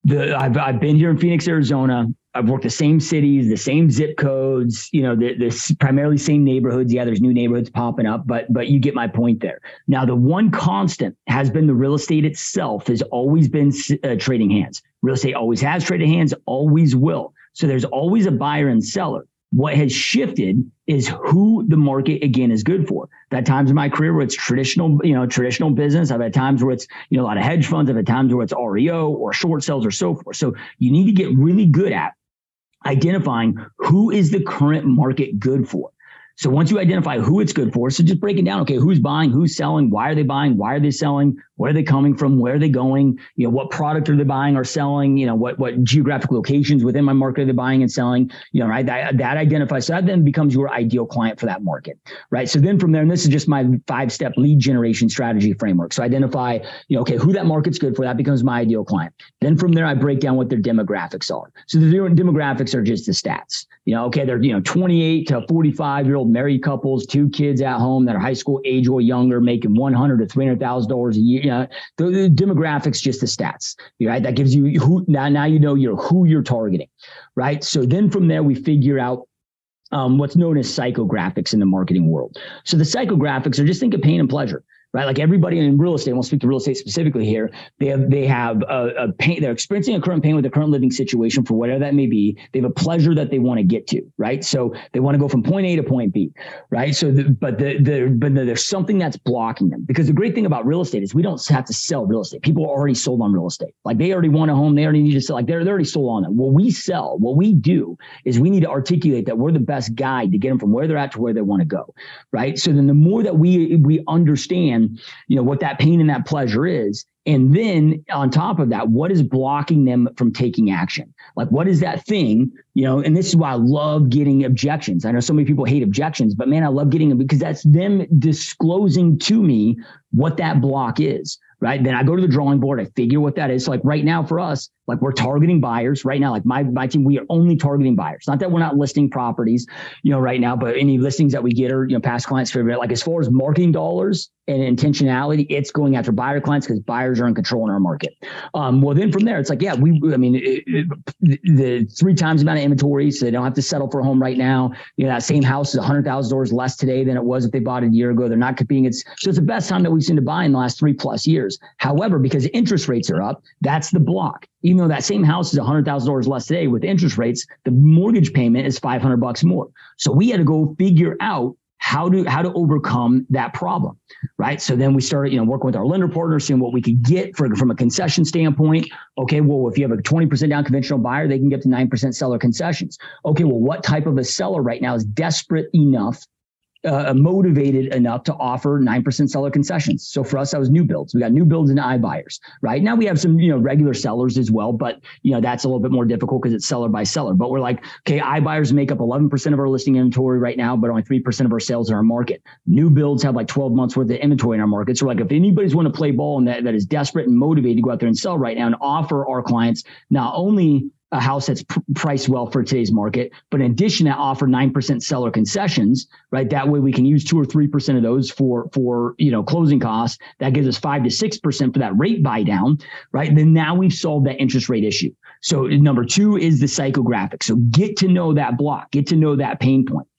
I've been here in Phoenix, Arizona. I've worked the same cities, the same zip codes, the primarily same neighborhoods. Yeah, there's new neighborhoods popping up, but you get my point there. Now, the one constant has been the real estate itself has always been trading hands. Real estate always has traded hands, always will. So there's always a buyer and seller. What has shifted is who the market, again, is good for. I've had times in my career where it's traditional business. I've had times where it's, a lot of hedge funds. I've had times where it's REO or short sales or so forth. So you need to get really good at identifying who is the current market good for. So once you identify who it's good for, so just break it down. Okay, who's buying, who's selling, why are they buying, why are they selling, where are they coming from, where are they going, what product are they buying or selling, what geographic locations within my market are they buying and selling, right? That identifies. So that then becomes your ideal client for that market, right? So then from there, and this is just my 5-step lead generation strategy framework. So identify, okay, who that market's good for, that becomes my ideal client. Then from there, I break down what their demographics are. So the demographics are just the stats. Okay, they're 28 to 45-year-old married couples, 2 kids at home that are high school age or younger, making $100,000 to $300,000 a year. The demographics, just the stats, right? That gives you who now who you're targeting, right? So then from there, we figure out what's known as psychographics in the marketing world. So the psychographics are just think of pain and pleasure. Right, like everybody in real estate, we'll speak to real estate specifically here. They have a pain. They're experiencing a current pain with their current living situation for whatever that may be. They have a pleasure that they want to get to, right? So they want to go from point A to point B, right? So, but there's something that's blocking them. Because the great thing about real estate is we don't have to sell real estate. People are already sold on real estate. Like they already want a home. They already need to sell. Like they're already sold on it. What we sell, what we do is we need to articulate that we're the best guide to get them from where they're at to where they want to go, right? So then the more that we understand, what that pain and that pleasure is. And then on top of that, what is blocking them from taking action? Like, what is that thing, and this is why I love getting objections. I know so many people hate objections, but man, I love getting them because that's them disclosing to me what that block is. Right. Then I go to the drawing board. I figure what that is. So like right now for us, like we're targeting buyers right now, like my team, we are only targeting buyers. Not that we're not listing properties, right now, but any listings that we get are, past clients' favorite. Like as far as marketing dollars and intentionality, it's going after buyer clients because buyers are in control in our market. Well, then from there, it's like, yeah, the 3 times the amount of inventory, so they don't have to settle for a home right now. That same house is $100,000 less today than it was if they bought it a year ago. They're not competing. So it's the best time that we've seen to buy in the last 3+ years. years. However, because interest rates are up, that's the block. Even though that same house is $100,000 less today, with interest rates, the mortgage payment is $500 more. So we had to go figure out how to overcome that problem, right? So then we started, working with our lender partners, seeing what we could get from a concession standpoint. Okay, well, if you have a 20% down conventional buyer, they can get to 9% seller concessions. Okay, well, what type of a seller right now is desperate enough, motivated enough to offer 9% seller concessions? So for us, that was new builds. We got new builds and iBuyers, right? Now we have some, regular sellers as well, but that's a little bit more difficult because it's seller by seller. But we're like, okay, iBuyers make up 11% of our listing inventory right now, but only 3% of our sales in our market. New builds have like 12 months worth of inventory in our market. So like, if anybody's want to play ball and that is desperate and motivated to go out there and sell right now and offer our clients not only a house that's priced well for today's market, but in addition to offer 9% seller concessions, right? That way we can use 2 or 3% of those for closing costs. That gives us 5 to 6% for that rate buy down, right? And then now we've solved that interest rate issue. So number 2 is the psychographic. So get to know that block, get to know that pain point.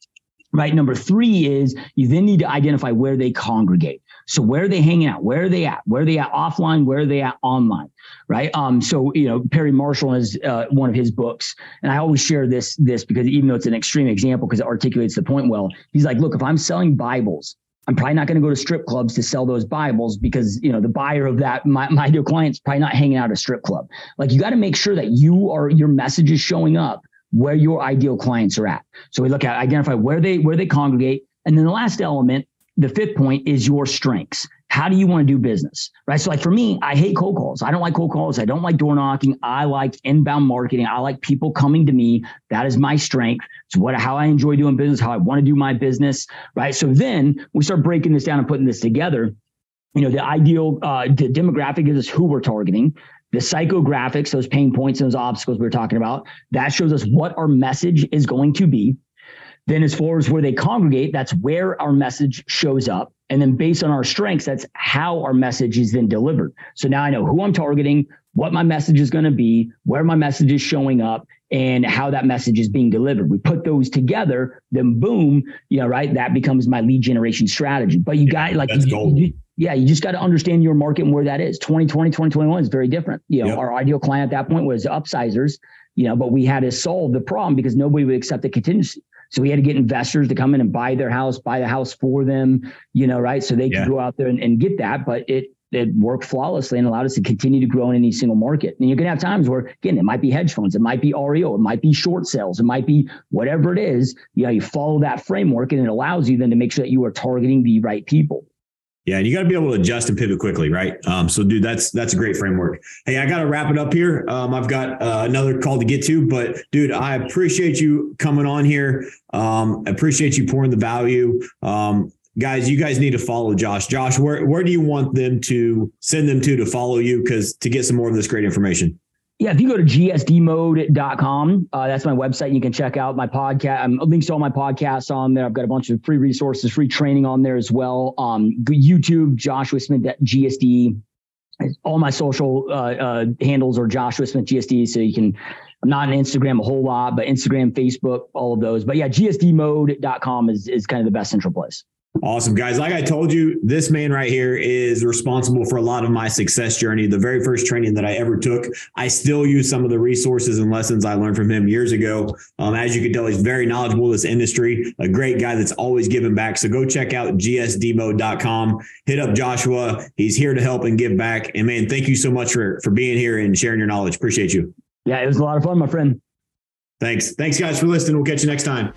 Right. Number 3 is you then need to identify where they congregate. So where are they hanging out? Where are they at? Where are they at offline? Where are they at online? Right. So, Perry Marshall is one of his books. And I always share this because even though it's an extreme example, because it articulates the point well, he's like, look, if I'm selling Bibles, I'm probably not going to go to strip clubs to sell those Bibles because, the buyer of that, my ideal client's probably not hanging out at a strip club. Like, you got to make sure that your message is showing up where your ideal clients are at. So we look at identify where they congregate. And then the last element, the 5th point, is your strengths. How do you want to do business? Right. So like for me, I hate cold calls. I don't like cold calls. I don't like door knocking. I like inbound marketing. I like people coming to me. That is my strength. It's how I enjoy doing business, how I want to do my business. Right. So then we start breaking this down and putting this together. The ideal the demographic is who we're targeting. The psychographics, those pain points, those obstacles we were talking about, that shows us what our message is going to be. Then as far as where they congregate, that's where our message shows up. And then based on our strengths, that's how our message is then delivered. So now I know who I'm targeting, what my message is going to be, where my message is showing up, and how that message is being delivered. We put those together, then boom, right? That becomes my lead generation strategy. But you got like, you just got to understand your market and where that is. 2020, 2021 is very different. Our ideal client at that point was upsizers, but we had to solve the problem because nobody would accept the contingency. So we had to get investors to come in and buy the house for them, right? So they could go out there and get that, but it worked flawlessly and allowed us to continue to grow in any single market. And you're going to have times where, again, it might be hedge funds, it might be REO, it might be short sales, it might be whatever it is. You follow that framework and it allows you then to make sure that you are targeting the right people. Yeah, and you got to be able to adjust and pivot quickly, right? So, dude, that's a great framework. Hey, I got to wrap it up here. I've got another call to get to, but dude, I appreciate you coming on here. I appreciate you pouring the value. Guys, you guys need to follow Josh. Josh, where do you want them to send them to follow you to get some more of this great information? Yeah, if you go to gsdmode.com, that's my website. You can check out my podcast. Links to all my podcasts on there. I've got a bunch of free resources, free training on there as well. YouTube, Joshua Smith GSD. All my social handles are Joshua Smith GSD. So I'm not on Instagram a whole lot, but Instagram, Facebook, all of those. But yeah, gsdmode.com is kind of the best central place. Awesome, guys. Like I told you, this man right here is responsible for a lot of my success journey. The very first training that I ever took, I still use some of the resources and lessons I learned from him years ago. As you can tell, he's very knowledgeable in this industry, a great guy that's always giving back. So go check out gsdmode.com. Hit up Joshua. He's here to help and give back. And man, thank you so much for being here and sharing your knowledge. Appreciate you. Yeah, it was a lot of fun, my friend. Thanks. Thanks, guys, for listening. We'll catch you next time.